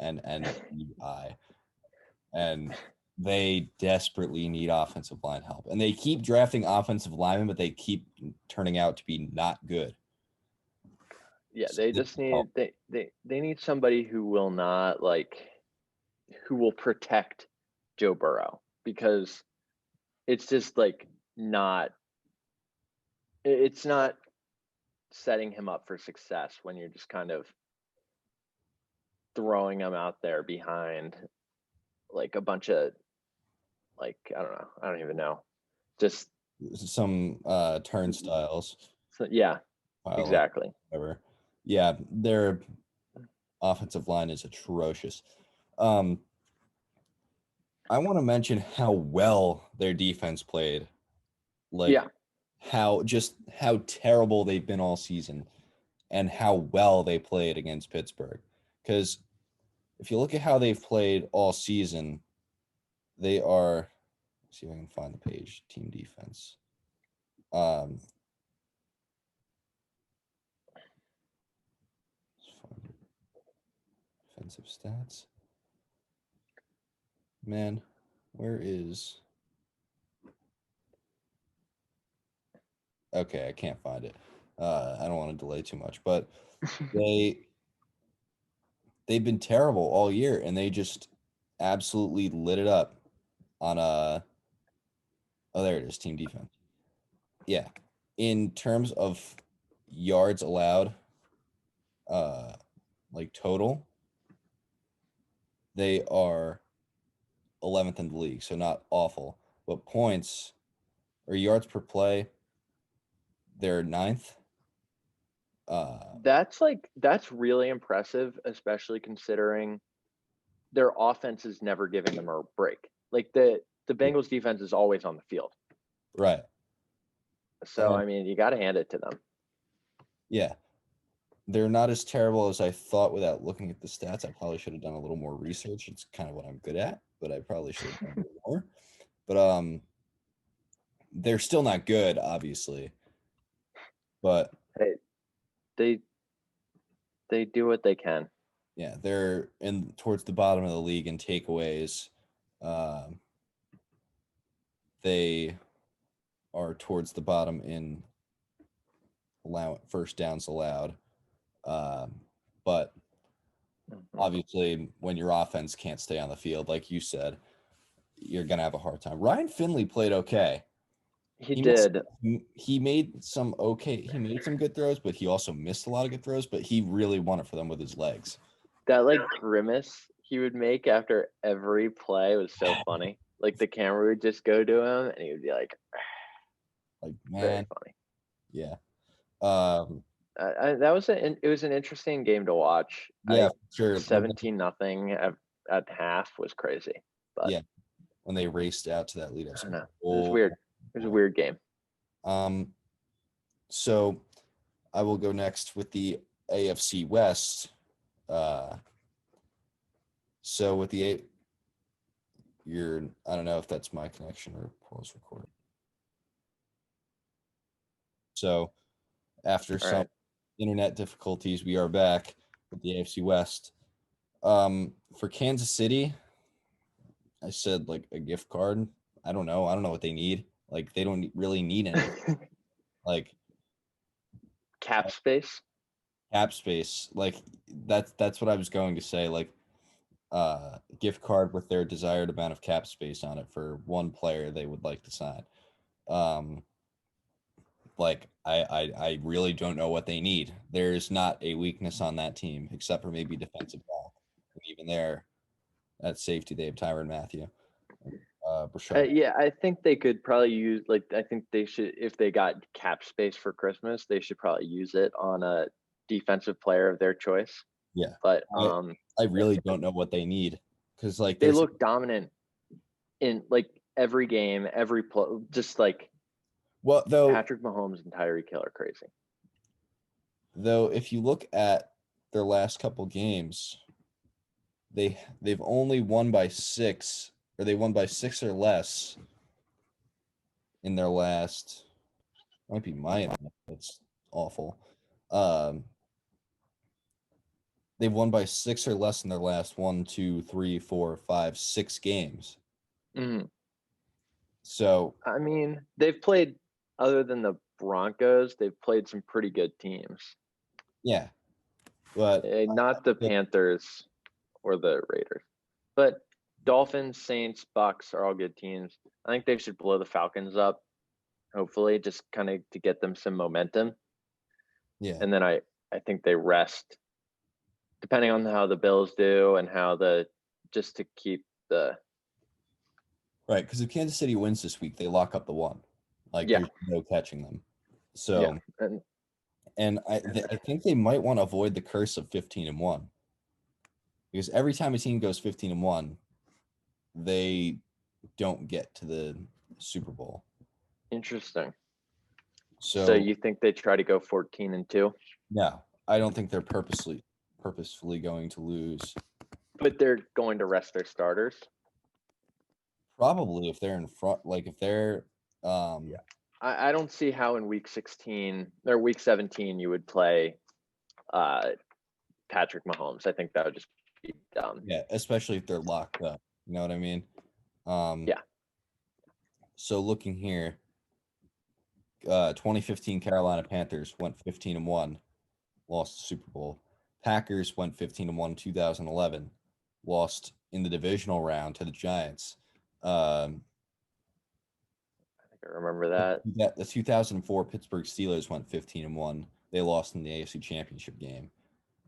Speaker 1: and they desperately need offensive line help, and they keep drafting offensive linemen, but they keep turning out to be not good.
Speaker 2: yeah,
Speaker 1: So
Speaker 2: they
Speaker 1: they
Speaker 2: just
Speaker 1: need
Speaker 2: need
Speaker 1: help.
Speaker 2: they need somebody who will not who will protect Joe Burrow because it's just like not it's not setting him up for success when you're just kind of throwing him out there behind like a bunch of like I don't know, I don't even know. Just
Speaker 1: Some turnstiles.
Speaker 2: so, yeah,
Speaker 1: Pile up,
Speaker 2: exactly.
Speaker 1: whatever. Yeah, their offensive line is atrocious. Um, I want to mention how well their defense played. Like
Speaker 2: Yeah,
Speaker 1: how terrible they've been all season and how well they played against Pittsburgh. Because if you look at how they've played all season, they are, let's see if I can find the page, team defense. Um, let's find it. Defensive stats. Man, where is? Okay, I can't find it. I don't want to delay too much, but they they've been terrible all year, and they just absolutely lit it up on oh, there it is, team defense. Yeah, in terms of yards allowed, uh, like total, they are 11th in the league, so not awful. But points or yards per play, they're ninth.
Speaker 2: that's really impressive, especially considering their offense is never giving them a break. Like the Bengals defense is always on the field.
Speaker 1: Right.
Speaker 2: So
Speaker 1: And
Speaker 2: I mean, you got to hand it to them.
Speaker 1: yeah, they're not as terrible as I thought without looking at the stats. I probably should have done a little more research. It's kind of what I'm good at, but I probably should have done a little more. But they're still not good, obviously. But
Speaker 2: Hey, they they do what they can.
Speaker 1: yeah, they're in towards the bottom of the league in takeaways. Um, they are towards the bottom in first downs allowed. But obviously, when your offense can't stay on the field, like you said, you're gonna have a hard time. Ryan Finley played okay.
Speaker 2: He
Speaker 1: He missed,
Speaker 2: did
Speaker 1: he made some okay. He made some good throws, but he also missed a lot of good throws. But he really won it for them with his legs.
Speaker 2: that like grimace he would make after every play was so funny. Like the camera would just go to him and he would be like,
Speaker 1: Like
Speaker 2: very
Speaker 1: man,
Speaker 2: funny.
Speaker 1: yeah, um,
Speaker 2: That was it was an interesting game to watch.
Speaker 1: yeah, sure.
Speaker 2: 17-0 at half was crazy, but
Speaker 1: Yeah, when they raced out to that lead, I was
Speaker 2: I don't
Speaker 1: like,
Speaker 2: know. It was
Speaker 1: oh
Speaker 2: weird. It was a
Speaker 1: boy.
Speaker 2: weird game.
Speaker 1: Um, so I will go next with the AFC West. Uh, so with the I don't know if that's my connection or Paul's recording. So after
Speaker 2: All
Speaker 1: some
Speaker 2: right.
Speaker 1: internet difficulties, we are back with the AFC West. For Kansas City, I said like a gift card. I don't know. I don't know what they need. Like they don't really need anything. Like
Speaker 2: Cap space.
Speaker 1: cap space. Like that's what I was going to say. Like gift card with their desired amount of cap space on it for one player they would like to sign. Um, like I really don't know what they need. There's not a weakness on that team except for maybe defensive back. And even there, at safety, they have Tyrann Mathieu. Brashard.
Speaker 2: Yeah, I think they could probably use I think they should, if they got cap space for Christmas, they should probably use it on a defensive player of their choice.
Speaker 1: Yeah,
Speaker 2: But
Speaker 1: I really don't know what they need because like
Speaker 2: they
Speaker 1: there's
Speaker 2: look dominant in every game, every play. Just like
Speaker 1: well though
Speaker 2: Patrick Mahomes and Tyreek Hill are crazy.
Speaker 1: though if you look at their last couple games, they've only won by 6, or they won by 6 or less in their last. Might be mine. That's awful. Um, they've won by 6 or less in their last 1, 2, 3, 4, 5, 6 games.
Speaker 2: Mhm.
Speaker 1: So
Speaker 2: I mean, they've played, other than the Broncos, they've played some pretty good teams.
Speaker 1: yeah, but
Speaker 2: Not the Panthers or the Raiders, but Dolphins, Saints, Bucks are all good teams. I think they should blow the Falcons up, hopefully, just kind of to get them some momentum.
Speaker 1: yeah,
Speaker 2: And then I think they rest, depending on how the Bills do and how just to keep the
Speaker 1: right. Because if Kansas City wins this week, they lock up the 1. Like
Speaker 2: yeah
Speaker 1: there's no catching them.
Speaker 2: yeah
Speaker 1: So and I think they might want to avoid the curse of 15-1, because every time a team goes 15-1, they don't get to the Super Bowl.
Speaker 2: interesting. So
Speaker 1: So
Speaker 2: you think they try to go 14-2?
Speaker 1: no, I don't think they're purposefully going to lose.
Speaker 2: But they're going to rest their starters.
Speaker 1: Probably if they're in front, like if they're
Speaker 2: Yeah. I don't see how in week 16 or week 17 you would play Patrick Mahomes. I think that would just be dumb.
Speaker 1: yeah, especially if they're locked up. You know what I mean?
Speaker 2: Yeah.
Speaker 1: So looking here, 2015 Carolina Panthers went 15-1, lost the Super Bowl. Packers went 15-1 2011, lost in the divisional round to the Giants.
Speaker 2: I think I remember that.
Speaker 1: The 2004 Pittsburgh Steelers went 15-1. They lost in the AFC Championship game.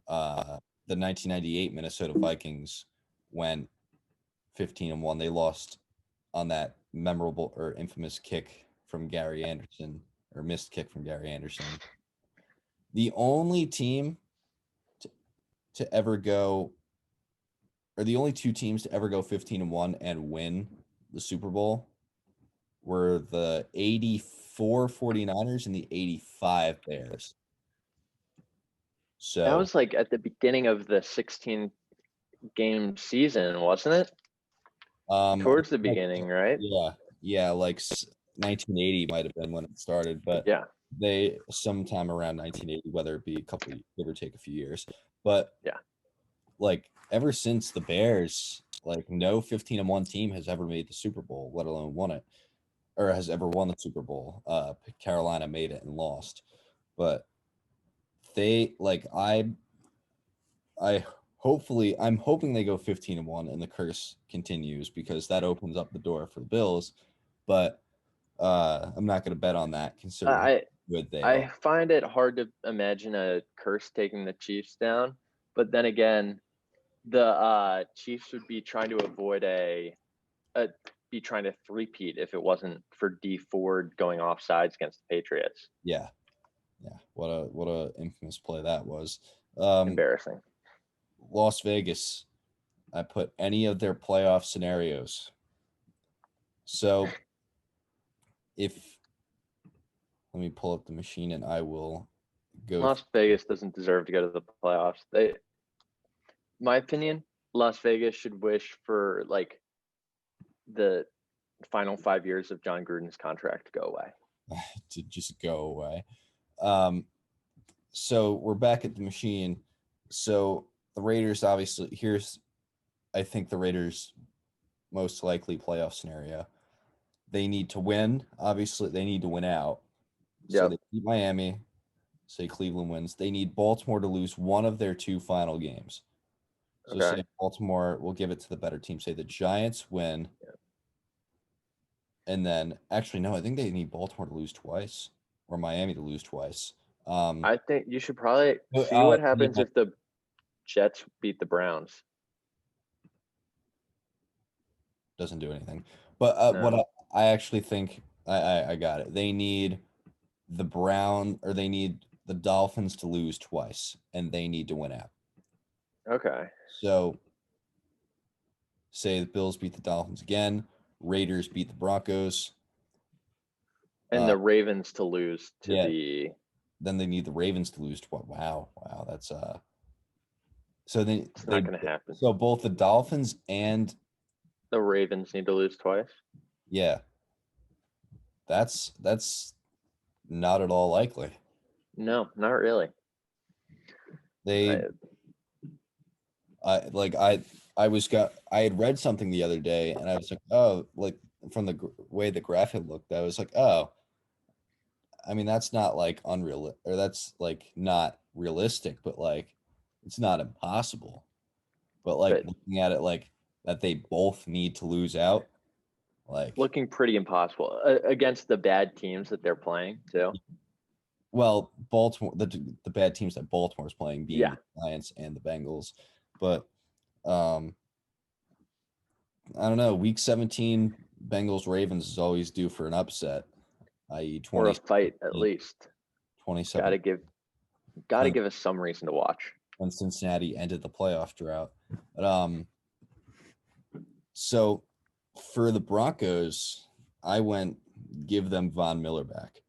Speaker 1: The 1998 Minnesota Vikings went 15-1. They lost on that memorable or infamous kick from Gary Anderson, or missed kick from Gary Anderson. The only team to ever go, or the only 2 teams to ever go 15-1 and win the Super Bowl were the 84 49ers and the 85 Bears. So
Speaker 2: That was at the beginning of the 16 game season, wasn't it? Towards the beginning, right?
Speaker 1: Yeah, like 1980 might have been when it started, but
Speaker 2: Yeah.
Speaker 1: they sometime around 1980, whether it be a couple, give or take a few years. But
Speaker 2: yeah,
Speaker 1: like ever since the Bears, like no 15-1 team has ever made the Super Bowl, let alone won it, or has ever won the Super Bowl. Carolina made it and lost, but they I'm hoping they go 15-1 and the curse continues, because that opens up the door for the Bills. But I'm not going to bet on that, considering how good they
Speaker 2: I
Speaker 1: are.
Speaker 2: find it hard to imagine a curse taking the Chiefs down, but then again, the Chiefs would be trying to avoid be trying to three-peat if it wasn't for Dee Ford going offsides against the Patriots.
Speaker 1: Yeah. What a infamous play that was.
Speaker 2: Embarrassing.
Speaker 1: Las Vegas, I put any of their playoff scenarios. So let me pull up the machine and I will go.
Speaker 2: Las Vegas doesn't deserve to go to the playoffs. My opinion, Las Vegas should wish for the final 5 years of John Gruden's contract to go away.
Speaker 1: To just go away. So we're back at the machine. So the Raiders, obviously, I think the Raiders' most likely playoff scenario. They need to win. Obviously, they need to win out. So they beat Miami. Say Cleveland wins. They need Baltimore to lose one of their 2 final games. So say Baltimore will give it to the better team. Say the Giants win. Yeah. And then, actually, no, I think they need Baltimore to lose twice, or Miami to lose twice.
Speaker 2: I think you should probably see what happens if the Jets beat the Browns.
Speaker 1: Doesn't do anything. But what
Speaker 2: No.
Speaker 1: I actually think I got it. They need they need the Dolphins to lose twice, and they need to win out.
Speaker 2: Okay.
Speaker 1: So say the Bills beat the Dolphins again, Raiders beat the Broncos.
Speaker 2: And the Ravens to lose to
Speaker 1: yeah.
Speaker 2: the.
Speaker 1: Then they need the Ravens to lose twice. Wow, that's So
Speaker 2: It's not going to happen.
Speaker 1: so both the Dolphins and
Speaker 2: The Ravens need to lose twice.
Speaker 1: yeah, that's not at all likely.
Speaker 2: No, not really.
Speaker 1: They I had read something the other day and I was like, oh, like from the way the graphic looked, I was like, oh, I mean that's not like unreal or that's like not realistic, but like it's not impossible. But like
Speaker 2: But
Speaker 1: looking at it like that they both need to lose out, like
Speaker 2: looking pretty impossible against the bad teams that they're playing too.
Speaker 1: well, Baltimore, the bad teams that Baltimore's playing being
Speaker 2: Yeah.
Speaker 1: the Giants and the Bengals, but I don't know. Week 17, Bengals Ravens is always due for an upset, i.e.,
Speaker 2: Or a
Speaker 1: 20,
Speaker 2: fight at least.
Speaker 1: 27
Speaker 2: Gotta give us some reason to watch.
Speaker 1: when Cincinnati ended the playoff drought. But so for the Broncos, I went give them Von Miller back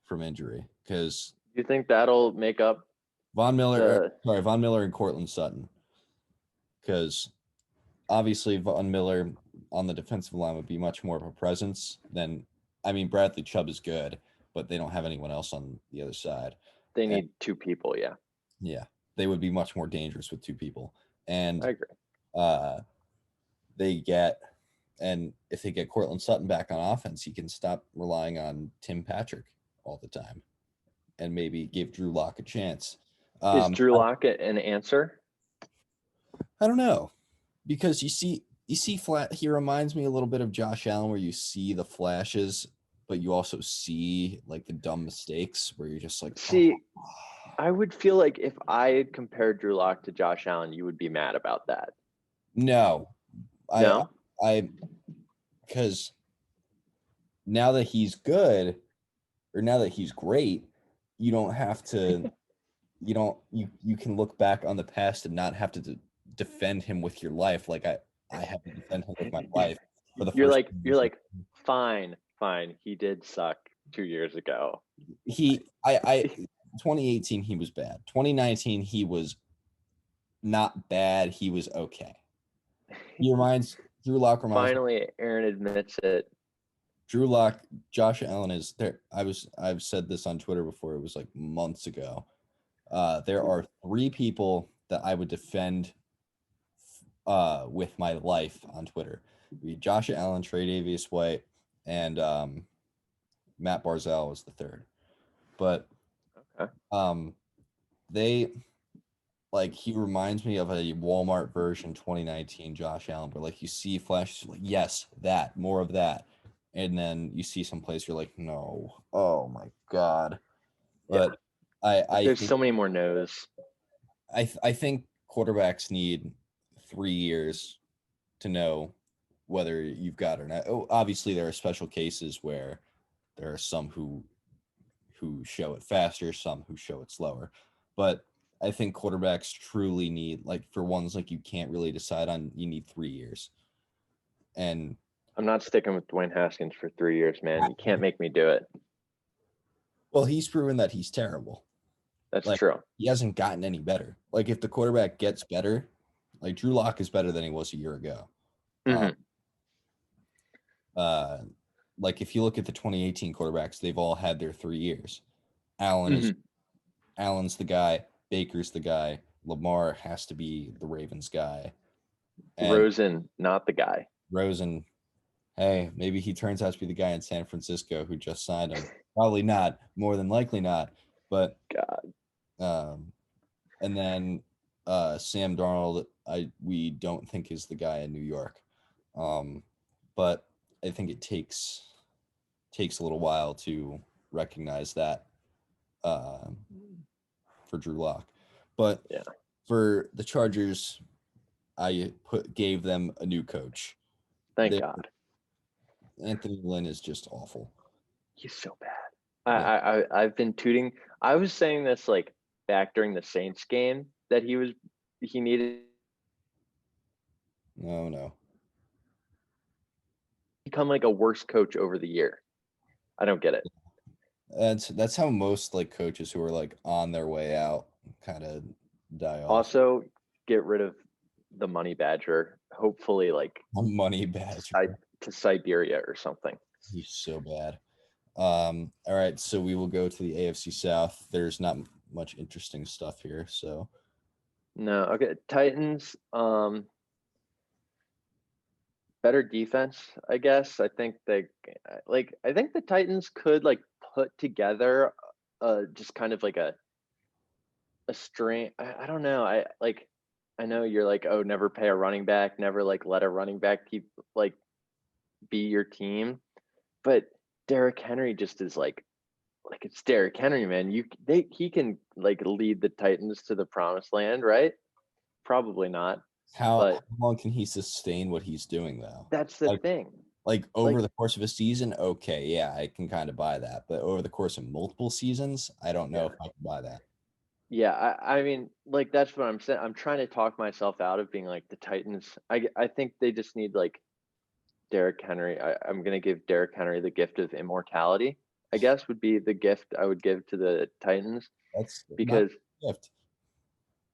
Speaker 1: from injury because
Speaker 2: You think that'll make up
Speaker 1: Von Miller and Cortland Sutton, because obviously Von Miller on the defensive line would be much more of a presence than, I mean, Bradley Chubb is good, but they don't have anyone else on the other side.
Speaker 2: They need two people, yeah.
Speaker 1: Yeah, they would be much more dangerous with two people. And
Speaker 2: I agree.
Speaker 1: and if they get Cortland Sutton back on offense, he can stop relying on Tim Patrick all the time and maybe give Drew Lock a chance.
Speaker 2: Is Drew Lock an answer?
Speaker 1: I don't know, because you see he reminds me a little bit of Josh Allen, where you see the flashes, but you also see like the dumb mistakes where you're just like,
Speaker 2: see, I would feel like if I had compared Drew Lock to Josh Allen, you would be mad about that.
Speaker 1: No,
Speaker 2: No?
Speaker 1: Because now that he's good, or now that he's great, you don't have to, you can look back on the past and not have to defend him with your life. Like I have to defend him with my life for the
Speaker 2: You're like, fine. He did suck 2 years ago.
Speaker 1: 2018, he was bad. 2019, he was not bad. He was okay. Drew Lock reminds
Speaker 2: Finally, Aaron admits it.
Speaker 1: Drew Lock, Josh Allen is there. I've said this on Twitter before. It was like months ago. There are three people that I would defend with my life on Twitter. It'd be Josh Allen, Trey Davius White, and Matt Barzal was the third. But they, like, he reminds me of a Walmart version 2019 Josh Allen, where like you see flashes like, yes, that, more of that. And then you see some place you're like, no, oh my God. But
Speaker 2: there's so many more no's.
Speaker 1: I think quarterbacks need 3 years to know whether you've got or not. Oh, obviously there are special cases where there are some who show it faster, some who show it slower. But I think quarterbacks truly need, like, for ones like you can't really decide on, you need 3 years. And
Speaker 2: I'm not sticking with Dwayne Haskins for 3 years, man. You can't make me do it.
Speaker 1: Well, he's proven that he's terrible.
Speaker 2: That's true.
Speaker 1: He hasn't gotten any better. Like, if the quarterback gets better, like Drew Lock is better than he was a year ago.
Speaker 2: Mm-hmm.
Speaker 1: Like if you look at the 2018 quarterbacks, they've all had their 3 years. Allen's the guy. Baker's the guy. Lamar has to be the Ravens guy.
Speaker 2: And Rosen, not the guy.
Speaker 1: Rosen, hey, maybe he turns out to be the guy in San Francisco who just signed him. Probably not. More than likely not. But
Speaker 2: God.
Speaker 1: And then Sam Darnold, we don't think is the guy in New York. But I think it takes a little while to recognize that for Drew Lock. But for the Chargers, I gave them a new coach.
Speaker 2: Thank God.
Speaker 1: Anthony Lynn is just awful.
Speaker 2: He's so bad.
Speaker 1: Yeah.
Speaker 2: I've been tooting. I was saying this like back during the Saints game that he needed
Speaker 1: No, no.
Speaker 2: to become like a worse coach over the year. I don't get it.
Speaker 1: That's how most like coaches who are like on their way out kind of die off.
Speaker 2: Also, get rid of the money badger. Hopefully, like
Speaker 1: Money badge.
Speaker 2: to Siberia or something.
Speaker 1: He's so bad. All right, so we will go to the AFC South. There's not much interesting stuff here, so
Speaker 2: No, okay. Titans, better defense, I guess. I think I think the Titans could like put together just kind of like a string. I don't know. I know you're like, oh, never pay a running back, never like let a running back keep like be your team. But Derrick Henry just is like it's Derrick Henry, man. He can like lead the Titans to the promised land, right? Probably not.
Speaker 1: how
Speaker 2: But
Speaker 1: long can he sustain what he's doing though?
Speaker 2: that's the
Speaker 1: Like
Speaker 2: thing.
Speaker 1: like
Speaker 2: Like,
Speaker 1: over the course of a season, okay, yeah, I can kind of buy that. But over the course of multiple seasons, I don't know
Speaker 2: yeah.
Speaker 1: if I can buy that.
Speaker 2: Yeah, I mean, like that's what I'm saying. I'm trying to talk myself out of being like the Titans. I think they just need like Derrick Henry. I'm gonna give Derrick Henry the gift of immortality. I guess would be the gift I would give to the Titans
Speaker 1: That's not
Speaker 2: because
Speaker 1: a gift.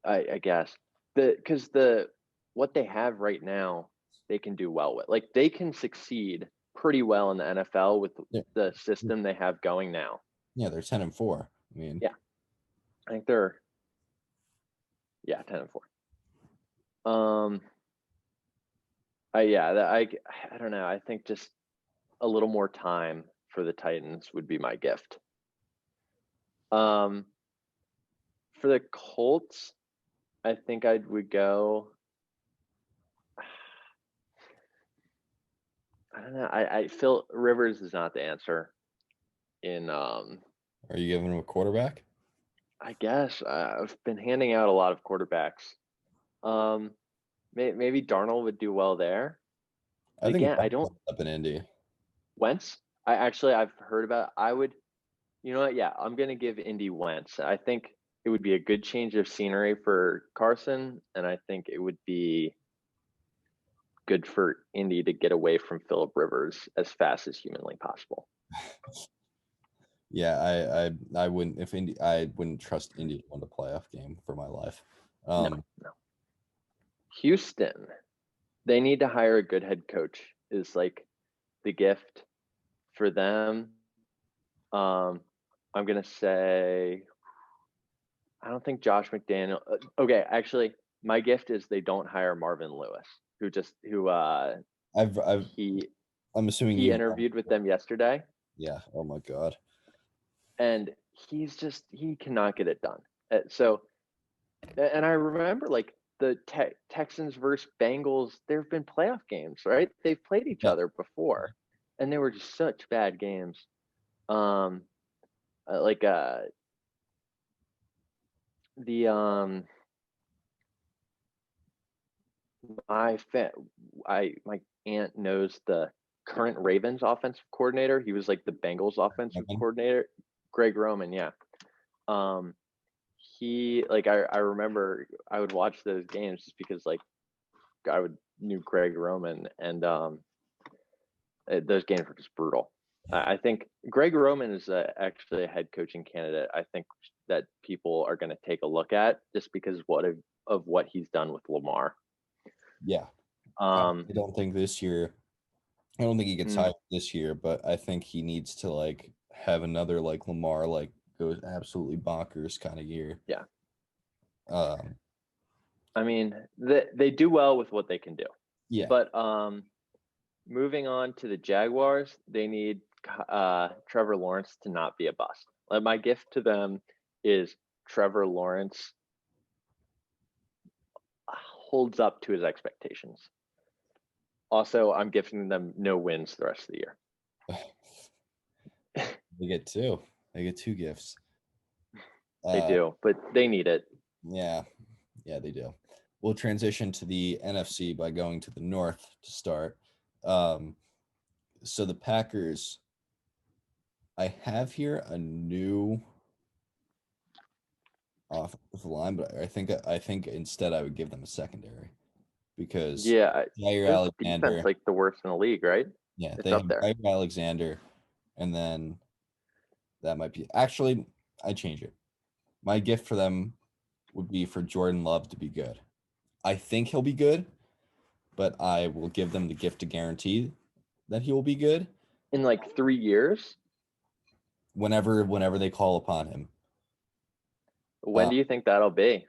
Speaker 2: I guess because the what they have right now they can do well with. Like they can succeed pretty well in the NFL with
Speaker 1: Yeah,
Speaker 2: the system they have going now.
Speaker 1: yeah, they're 10-4. I mean,
Speaker 2: Yeah, I think they're 10-4. Um, I don't know. I think just a little more time for the Titans would be my gift. Um, for the Colts, I think I would go. I don't know. I feel Rivers is not the answer. In
Speaker 1: are you giving him a quarterback?
Speaker 2: I guess I've been handing out a lot of quarterbacks. Um, maybe Darnold would do well there.
Speaker 1: I think
Speaker 2: Again, I don't.
Speaker 1: up in Indy.
Speaker 2: Wentz. I've heard about. I would. You know what? Yeah, I'm gonna give Indy Wentz. I think it would be a good change of scenery for Carson, and I think it would be good for Indy to get away from Philip Rivers as fast as humanly possible.
Speaker 1: Yeah, I wouldn't if Indy I wouldn't trust Indy to win a playoff game for my life.
Speaker 2: No, no. Houston, they need to hire a good head coach. Is like the gift for them. I'm gonna say I don't think Josh McDaniel. Okay, actually, my gift is they don't hire Marvin Lewis, who
Speaker 1: I've
Speaker 2: he
Speaker 1: I'm assuming
Speaker 2: he
Speaker 1: you
Speaker 2: interviewed with them yesterday,
Speaker 1: yeah. Oh my god.
Speaker 2: and he cannot get it done. So, and I remember like the Texans versus Bengals. There have been playoff games, right? They've played each
Speaker 1: Yeah.
Speaker 2: other before, and they were just such bad games. Um, like the my fa- my aunt knows the current Ravens offensive coordinator. He was like the Bengals offensive
Speaker 1: Roman?
Speaker 2: coordinator, Greg Roman. Yeah. Um, he like I remember I would watch those games just because like I would knew Greg Roman and those games were just brutal. I think Greg Roman is actually a head coaching candidate. I think that people are going to take a look at just because of what he's done with Lamar.
Speaker 1: Yeah.
Speaker 2: Um,
Speaker 1: I don't think this year I don't think he gets
Speaker 2: mm,
Speaker 1: hired this year, but I think he needs to like have another like Lamar like goes absolutely bonkers kind of year.
Speaker 2: yeah.
Speaker 1: Um
Speaker 2: I mean, they do well with what they can do.
Speaker 1: yeah.
Speaker 2: But moving on to the Jaguars, they need Trevor Lawrence to not be a bust. Like my gift to them is Trevor Lawrence holds up to his expectations. Also, I'm gifting them no wins the rest of the year.
Speaker 1: They get two. They get two gifts.
Speaker 2: They do, but they need it.
Speaker 1: Yeah. Yeah, they do. We'll transition to the NFC by going to the north to start. Um So the Packers, I have here a new offensive line, but I think instead I would give them a secondary because
Speaker 2: Yeah,
Speaker 1: Jair
Speaker 2: their defense
Speaker 1: Alexander,
Speaker 2: like the worst in the league, right?
Speaker 1: yeah,
Speaker 2: It's
Speaker 1: they have
Speaker 2: up there.
Speaker 1: Jair Alexander, and then that might be actually I change it. My gift for them would be for Jordan Love to be good. I think he'll be good, but I will give them the gift to guarantee that he will be good
Speaker 2: In like 3 years,
Speaker 1: whenever they call upon him.
Speaker 2: when
Speaker 1: Uh,
Speaker 2: do you think that'll be?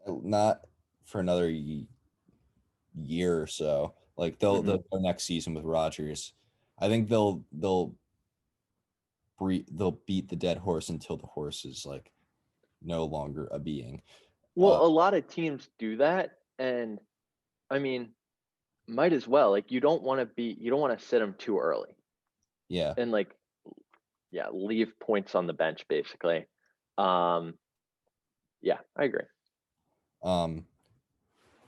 Speaker 1: not for another year or so. Like they'll
Speaker 2: Mhm.
Speaker 1: go next season with Rodgers. I think they'll beat the dead horse until the horse is like no longer a being. Uh,
Speaker 2: Well, a lot of teams do that, and I mean, might as well. Like, you don't want to sit them too early,
Speaker 1: yeah.
Speaker 2: and like, yeah, leave points on the bench basically. Um, yeah, I agree.
Speaker 1: Um,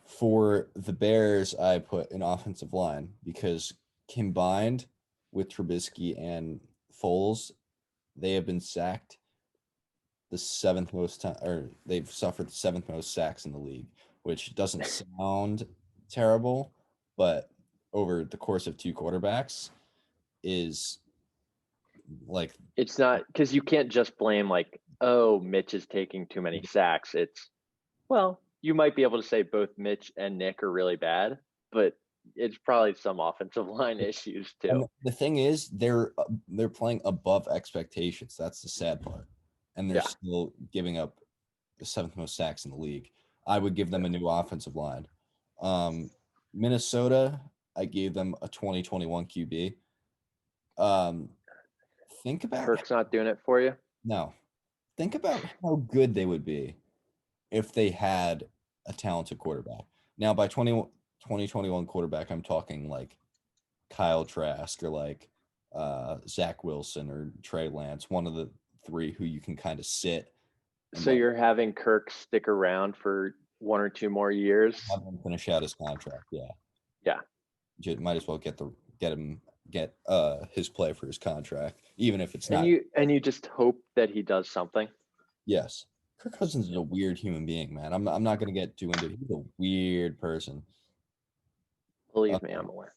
Speaker 1: for the Bears, I put an offensive line because combined with Trubisky and Foles, they have been sacked the seventh most time, or they've suffered the seventh most sacks in the league, which doesn't sound terrible, but over the course of two quarterbacks is like
Speaker 2: It's not because you can't just blame like, oh, Mitch is taking too many sacks. It's well, you might be able to say both Mitch and Nick are really bad, but it's probably some offensive line issues
Speaker 1: and
Speaker 2: too.
Speaker 1: the thing is they're playing above expectations. That's the sad part. And they're
Speaker 2: Yeah.
Speaker 1: still giving up the seventh most sacks in the league. I would give them a new offensive line. Minnesota, I gave them a 2021 QB. Um, think about
Speaker 2: Kirk's not doing it for you.
Speaker 1: no, think about how good they would be if they had a talented quarterback. Now, by 2021 quarterback, I'm talking like Kyle Trask or like Zach Wilson or Trey Lance, one of the three who you can kind of sit and
Speaker 2: So
Speaker 1: like
Speaker 2: you're having Kirk stick around for 1 or 2 more years.
Speaker 1: have him finish out his contract. Yeah,
Speaker 2: Yeah.
Speaker 1: you might as well get his play for his contract, even if it's
Speaker 2: And
Speaker 1: not.
Speaker 2: you just hope that he does something.
Speaker 1: Yes, Kirk Cousins is a weird human being, man. I'm not gonna get too into it. He's a weird person.
Speaker 2: Believe me,
Speaker 1: Um,
Speaker 2: I'm aware.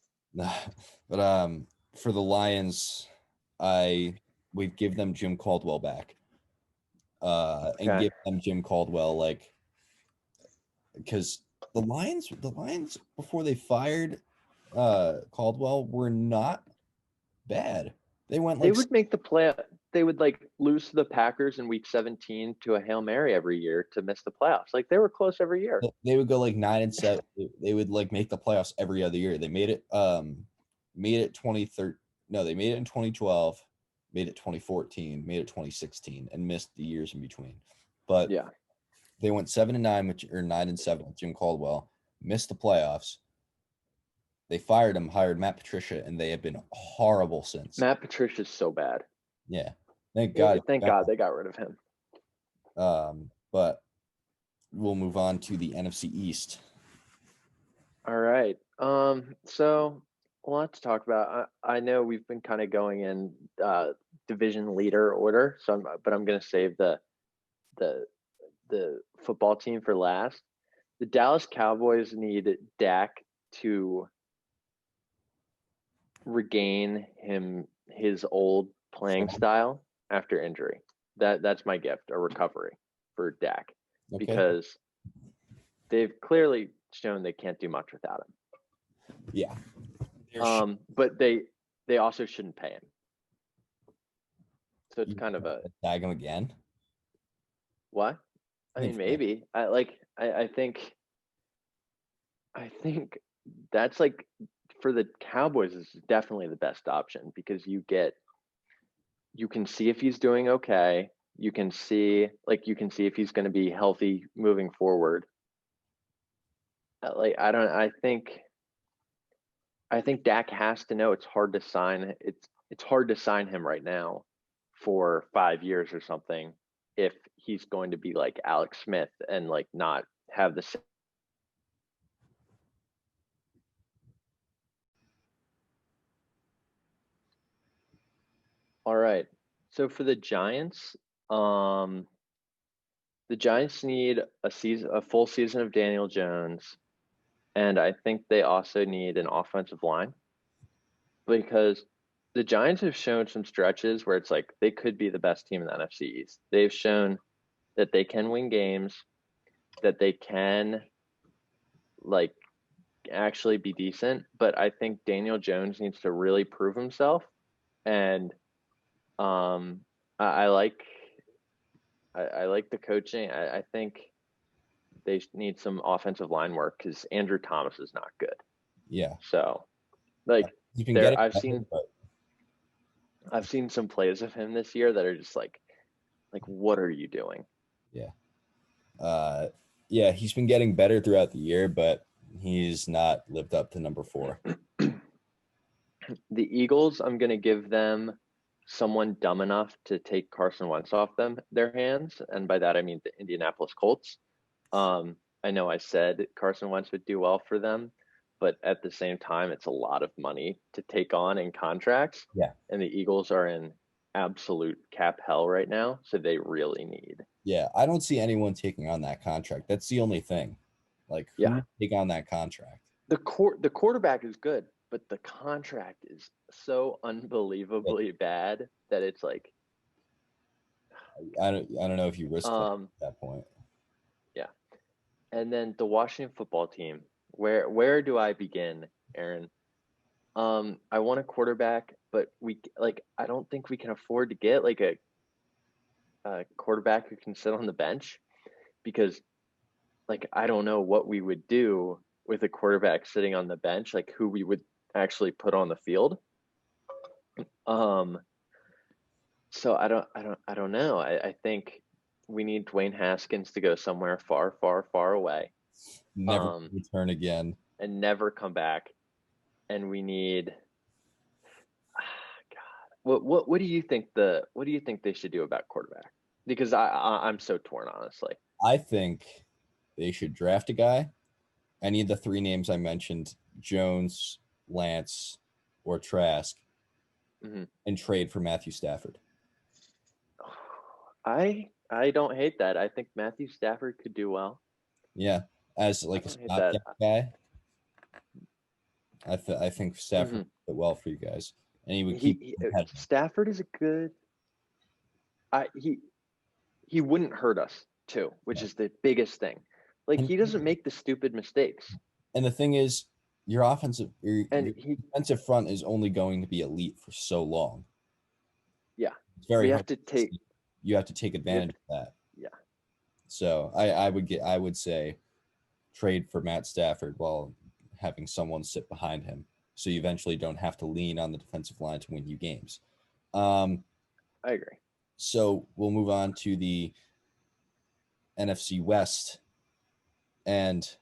Speaker 1: but for the Lions, I we give them Jim Caldwell back. And
Speaker 2: Okay.
Speaker 1: give them Jim Caldwell like because the Lions before they fired Caldwell were not bad. They went
Speaker 2: They
Speaker 1: like
Speaker 2: would make the play. They would like lose to the Packers in week 17 to a Hail Mary every year to miss the playoffs. Like they were close every year.
Speaker 1: they would go like 9-7. They would like make the playoffs every other year. They made it 2013. No, they made it in 2012, made it 2014, made it 2016, and missed the years in between. But
Speaker 2: Yeah.
Speaker 1: they went 7-9 or 9-7 with Jim Caldwell, missed the playoffs. They fired him, hired Matt Patricia, and they have been horrible since.
Speaker 2: Matt Patricia's so bad.
Speaker 1: Yeah, thank God.
Speaker 2: Thank God they got rid of him.
Speaker 1: But we'll move on to the NFC East.
Speaker 2: All right. So a lot to talk about. I know we've been kind of going in division leader order, but I'm gonna save the the football team for last. The Dallas Cowboys need Dak to regain his old playing style after injury. That's my gift, a recovery for Dak,
Speaker 1: Okay.
Speaker 2: because they've clearly shown they can't do much without him.
Speaker 1: Yeah.
Speaker 2: But they also shouldn't pay him. So it's kind of a
Speaker 1: tag him again.
Speaker 2: what? I mean, maybe. I think that's like for the Cowboys is definitely the best option because you can see if he's doing okay. You can see if he's going to be healthy moving forward. I think Dak has to know it's hard to sign. It's hard to sign him right now for 5 years or something if he's going to be like Alex Smith and like not have the All right. So for the Giants need a full season of Daniel Jones, and I think they also need an offensive line because the Giants have shown some stretches where it's like they could be the best team in the NFC East. They've shown that they can win games, that they can like actually be decent, but I think Daniel Jones needs to really prove himself. And um, I like I like the coaching. I think they need some offensive line work because Andrew Thomas is not good.
Speaker 1: Yeah,
Speaker 2: So like
Speaker 1: you can get
Speaker 2: there,
Speaker 1: it, but
Speaker 2: I've seen some plays of him this year that are just like what are you doing?
Speaker 1: yeah, uh, yeah, he's been getting better throughout the year, but he's not lived up to number 4.
Speaker 2: The Eagles, I'm gonna give them someone dumb enough to take Carson Wentz off their hands, and by that I mean the Indianapolis Colts. I know I said Carson Wentz would do well for them, but at the same time, it's a lot of money to take on in contracts,
Speaker 1: Yeah,
Speaker 2: and the Eagles are in absolute cap hell right now, so they really need.
Speaker 1: yeah, I don't see anyone taking on that contract. That's the only thing. Like, who
Speaker 2: Yeah,
Speaker 1: would take on that contract?
Speaker 2: the quarterback is good, but the contract is so unbelievably bad that it's like,
Speaker 1: I don't know if you risk that at
Speaker 2: um,
Speaker 1: that point.
Speaker 2: yeah. And then the Washington football team. Where do I begin, Aaron? I want a quarterback, but I don't think we can afford to get like a quarterback who can sit on the bench because like I don't know what we would do with a quarterback sitting on the bench, like who we would actually put on the field. Um, so I don't know. I think we need Dwayne Haskins to go somewhere far, far, far away.
Speaker 1: Never
Speaker 2: Um,
Speaker 1: return again.
Speaker 2: and never come back. And we need what do you think they should do about quarterback? Because I'm so torn, honestly.
Speaker 1: I think they should draft a guy. Any of the 3 names I mentioned, Jones, Lance, or Trask,
Speaker 2: Hmm.
Speaker 1: and trade for Matthew Stafford.
Speaker 2: I don't hate that. I think Matthew Stafford could do well.
Speaker 1: Yeah, as
Speaker 2: I
Speaker 1: like a
Speaker 2: don't hate that.
Speaker 1: stopgap guy, I think Stafford
Speaker 2: Hmm.
Speaker 1: would fit well for you guys, and he would keep
Speaker 2: He
Speaker 1: competitive.
Speaker 2: Stafford is a good. I he wouldn't hurt us too, which
Speaker 1: Yeah.
Speaker 2: is the biggest thing. Like
Speaker 1: And
Speaker 2: he doesn't make the stupid mistakes,
Speaker 1: and the thing is, your
Speaker 2: and he
Speaker 1: defensive front is only going to be elite for so long.
Speaker 2: yeah.
Speaker 1: It's very
Speaker 2: We
Speaker 1: hard.
Speaker 2: have to take
Speaker 1: You have to take
Speaker 2: we have
Speaker 1: advantage of that.
Speaker 2: yeah.
Speaker 1: So I would say trade for Matt Stafford while having someone sit behind him, so you eventually don't have to lean on the defensive line to win you games. Um,
Speaker 2: I agree.
Speaker 1: so we'll move on to the NFC West, and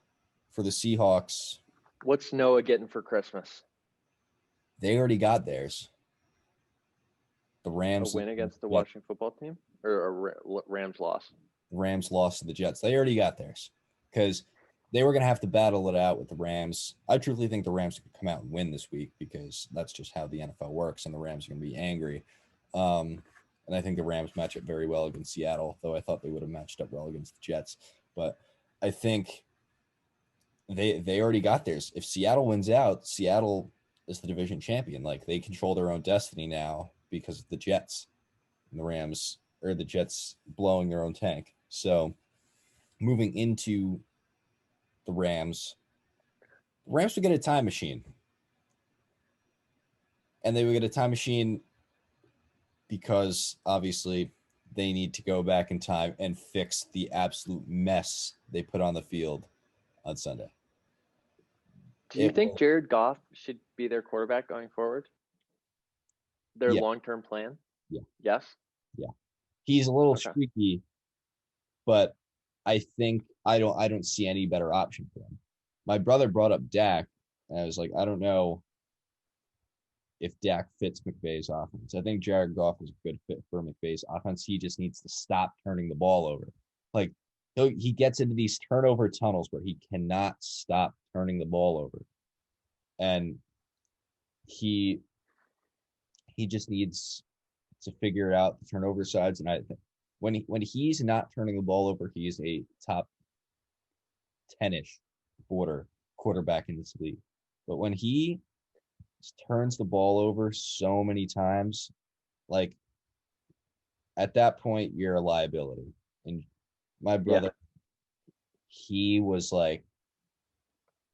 Speaker 1: for the Seahawks,
Speaker 2: What's Noah getting for Christmas?
Speaker 1: they already got theirs. The
Speaker 2: A
Speaker 1: Rams,
Speaker 2: win against the
Speaker 1: yeah,
Speaker 2: Washington football team or a Rams loss?
Speaker 1: the Rams lost to the Jets. They already got theirs because they were going to have to battle it out with the Rams. I truly think the Rams could come out and win this week because that's just how the NFL works, and the Rams are going to be angry. And I think the Rams match up very well against Seattle, though I thought they would have matched up well against the Jets. But I think they already got theirs. If Seattle wins out, Seattle is the division champion. Like they control their own destiny now because of the Jets and the Rams or the Jets blowing their own tank. So moving into the Rams would get a time machine. And they would get a time machine because obviously they need to go back in time and fix the absolute mess they put on the field on Sunday.
Speaker 2: Do you
Speaker 1: It
Speaker 2: think
Speaker 1: will,
Speaker 2: Jared Goff should be their quarterback going forward? Their
Speaker 1: yeah,
Speaker 2: long-term plan?
Speaker 1: yeah,
Speaker 2: Yes.
Speaker 1: yeah. He's a little
Speaker 2: Okay.
Speaker 1: streaky, but I think I don't see any better option for him. My brother brought up Dak, and I was like, I don't know if Dak fits McVay's offense. I think Jared Goff is a good fit for McVay's offense. He just needs to stop turning the ball over. Like he gets into these turnover tunnels where he cannot stop turning the ball over, and he just needs to figure it out, the turnover sides, and I think when he's not turning the ball over, he's a top 10-ish border quarterback in this league. But when he turns the ball over so many times, like at that point, you're a liability. And my brother, he was like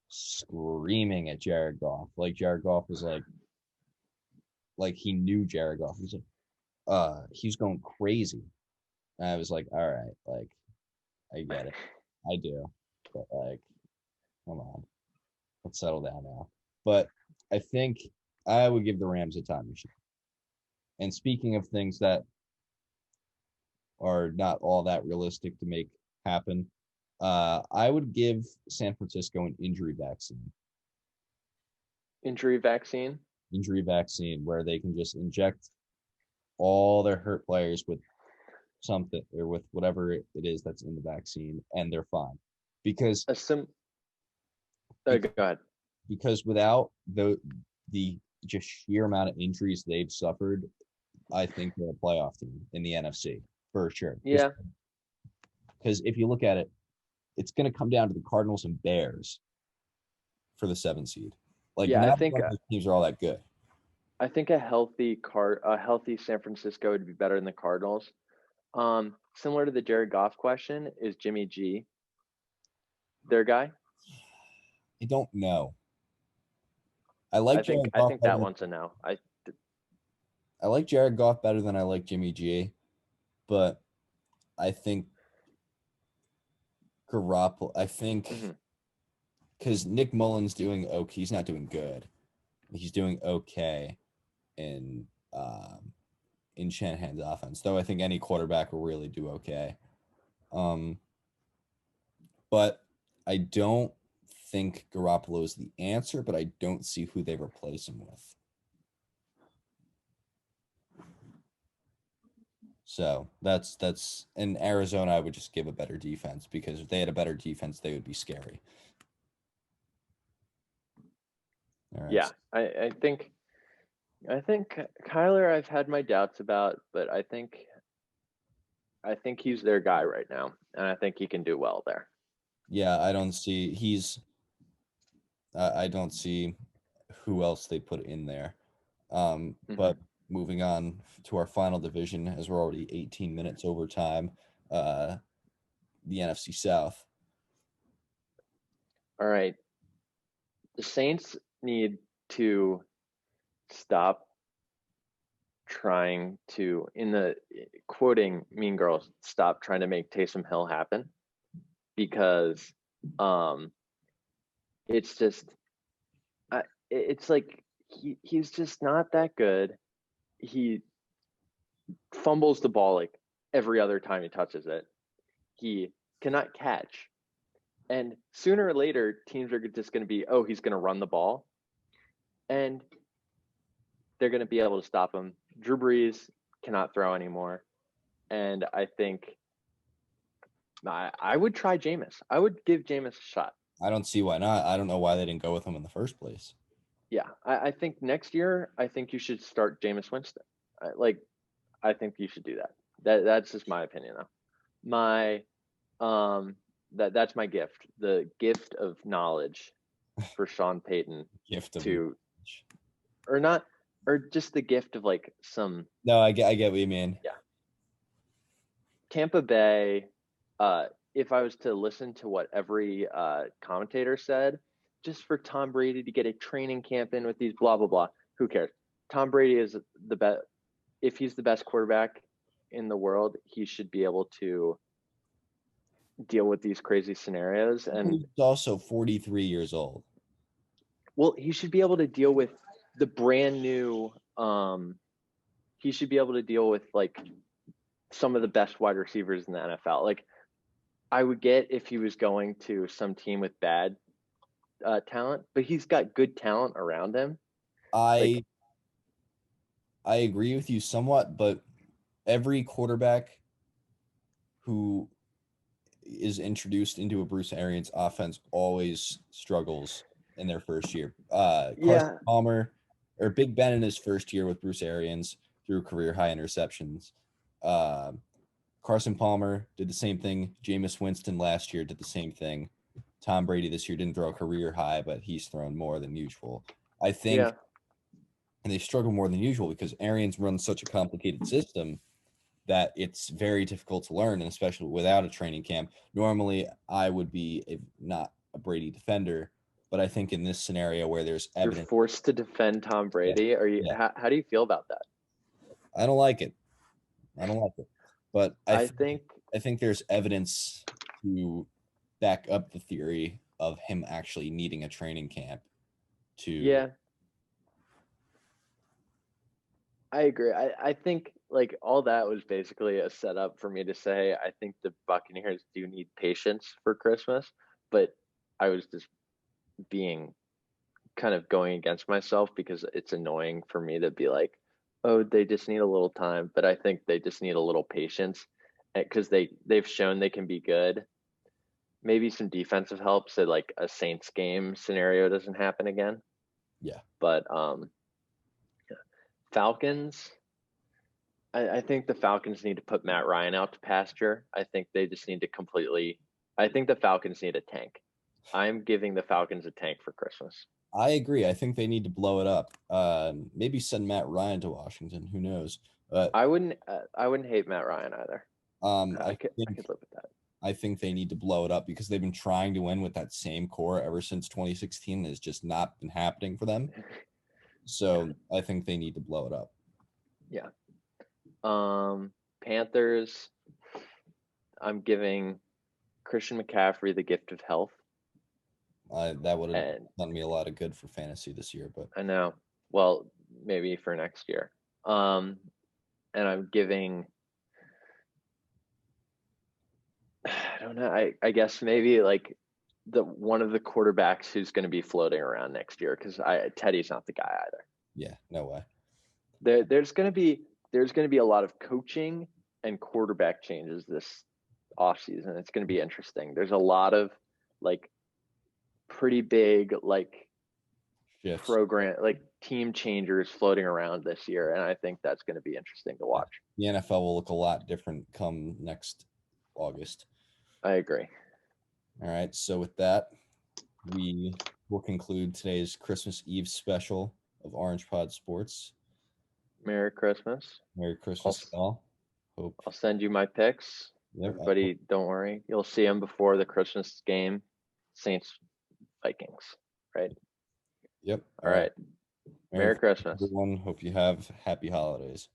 Speaker 1: screaming at Jared Goff. Like Jared Goff was like he knew Jared Goff. He's like, he's going crazy. And I was like, all right, like I get it. I do. But like, come on. Let's settle down now. But I think I would give the Rams a time machine. And speaking of things that are not all that realistic to make happen, I would give San Francisco an injury vaccine.
Speaker 2: Injury vaccine?
Speaker 1: Injury vaccine where they can just inject all their hurt players with something or with whatever it is that's in the vaccine, and they're fine. Because
Speaker 2: Go ahead.
Speaker 1: Because without the just sheer amount of injuries they've suffered, I think they're a playoff team in the NFC for sure.
Speaker 2: Yeah.
Speaker 1: Because if you look at it, it's going to come down to the Cardinals and Bears for the 7th seed. Like,
Speaker 2: yeah,
Speaker 1: not
Speaker 2: I think
Speaker 1: the teams are all that good.
Speaker 2: I think a healthy San Francisco would be better than the Cardinals. Similar to the Jared Goff question, is Jimmy G their guy?
Speaker 1: I don't know. I
Speaker 2: think that one's a no.
Speaker 1: I like Jared Goff better than I like Jimmy G, but I think Garoppolo. I think because Nick Mullins doing okay, he's not doing good. He's doing okay in Shanahan's offense, though I think any quarterback will really do okay. But I don't think Garoppolo is the answer, but I don't see who they replace him with. So that's in Arizona, I would just give a better defense because if they had a better defense, they would be scary.
Speaker 2: All right. Yeah, I think Kyler I've had my doubts about, but I think he's their guy right now, and I think he can do well there.
Speaker 1: Yeah, I don't see I don't see who else they put in there. But moving on to our final division, as we're already 18 minutes over time, the NFC South.
Speaker 2: All right. The Saints need to stop trying to, in the quoting Mean Girls, stop trying to make Taysom Hill happen, because it's just it's like he's just not that good. He fumbles the ball like every other time he touches it. He cannot catch. And sooner or later, teams are just going to be, oh, he's going to run the ball. And they're going to be able to stop him. Drew Brees cannot throw anymore. And I think I would try Jameis. I would give Jameis a shot.
Speaker 1: I don't see why not. I don't know why they didn't go with him in the first place.
Speaker 2: Yeah, I think next year, I think you should start Jameis Winston. I think you should do that. That's just my opinion, though. That's my gift. The gift of knowledge for Sean Payton. Or just the gift of like some.
Speaker 1: No, I get what you mean.
Speaker 2: Yeah. Tampa Bay. If I was to listen to what every commentator said, just for Tom Brady to get a training camp in with these blah blah blah, who cares? Tom Brady is the best. If he's the best quarterback in the world, he should be able to deal with these crazy scenarios. And
Speaker 1: he's also 43 years old.
Speaker 2: Well, he should be able to deal with the brand new. He should be able to deal with like some of the best wide receivers in the NFL. Like, I would get if he was going to some team with bad talent, but he's got good talent around him.
Speaker 1: I agree with you somewhat, but every quarterback who is introduced into a Bruce Arians offense always struggles in their first year. Carson Palmer or Big Ben in his first year with Bruce Arians, threw career high interceptions. Carson Palmer did the same thing. Jameis Winston last year did the same thing. Tom Brady this year didn't throw a career high, but he's thrown more than usual. I think,
Speaker 2: Yeah.
Speaker 1: and they struggle more than usual because Arians runs such a complicated system that it's very difficult to learn, and especially without a training camp. Normally, I would be not a Brady defender, but I think in this scenario where there's
Speaker 2: You're
Speaker 1: evidence,
Speaker 2: forced to defend Tom Brady. Are you?
Speaker 1: yeah,
Speaker 2: How do you feel about that?
Speaker 1: I don't like it. I don't like it. But
Speaker 2: I think.
Speaker 1: I think there's evidence to back up the theory of him actually needing a training camp to.
Speaker 2: Yeah, I agree. I think like all that was basically a setup for me to say I think the Buccaneers do need patience for Christmas, but I was just being kind of going against myself because it's annoying for me to be like, oh, they just need a little time, but I think they just need a little patience because they've shown they can be good. Maybe some defensive help so like a Saints game scenario doesn't happen again.
Speaker 1: Yeah.
Speaker 2: But Falcons, I think the Falcons need to put Matt Ryan out to pasture. I think they just need to completely. I think the Falcons need a tank. I'm giving the Falcons a tank for Christmas.
Speaker 1: I agree. I think they need to blow it up. Maybe send Matt Ryan to Washington. Who knows? But
Speaker 2: I wouldn't. I wouldn't hate Matt Ryan either. I
Speaker 1: I
Speaker 2: could. I
Speaker 1: think
Speaker 2: could live with that.
Speaker 1: I think they need to blow it up because they've been trying to win with that same core ever since 2016. It's just not been happening for them. So I think they need to blow it up.
Speaker 2: Yeah. Panthers. I'm giving Christian McCaffrey the gift of health,
Speaker 1: That would have
Speaker 2: and
Speaker 1: done me a lot of good for fantasy this year. But
Speaker 2: I know. Well, maybe for next year. And I'm giving. I don't know. I guess maybe like the one of the quarterbacks who's going to be floating around next year because Teddy's not the guy either.
Speaker 1: yeah, no way.
Speaker 2: There's going to be a lot of coaching and quarterback changes this offseason. It's going to be interesting. There's a lot of like pretty big like
Speaker 1: Shifts.
Speaker 2: program like team changers floating around this year, and I think that's going to be interesting to watch.
Speaker 1: The NFL will look a lot different come next August.
Speaker 2: I agree.
Speaker 1: All right. So with that, we will conclude today's Christmas Eve special of Orange Pod Sports.
Speaker 2: Merry Christmas.
Speaker 1: Merry Christmas, all. Hope.
Speaker 2: I'll send you my picks.
Speaker 1: Yep,
Speaker 2: Everybody, don't worry. You'll see them before the Christmas game. Saints, Vikings, right?
Speaker 1: Yep.
Speaker 2: All right. Merry Christmas.
Speaker 1: Everyone. Hope you have happy holidays.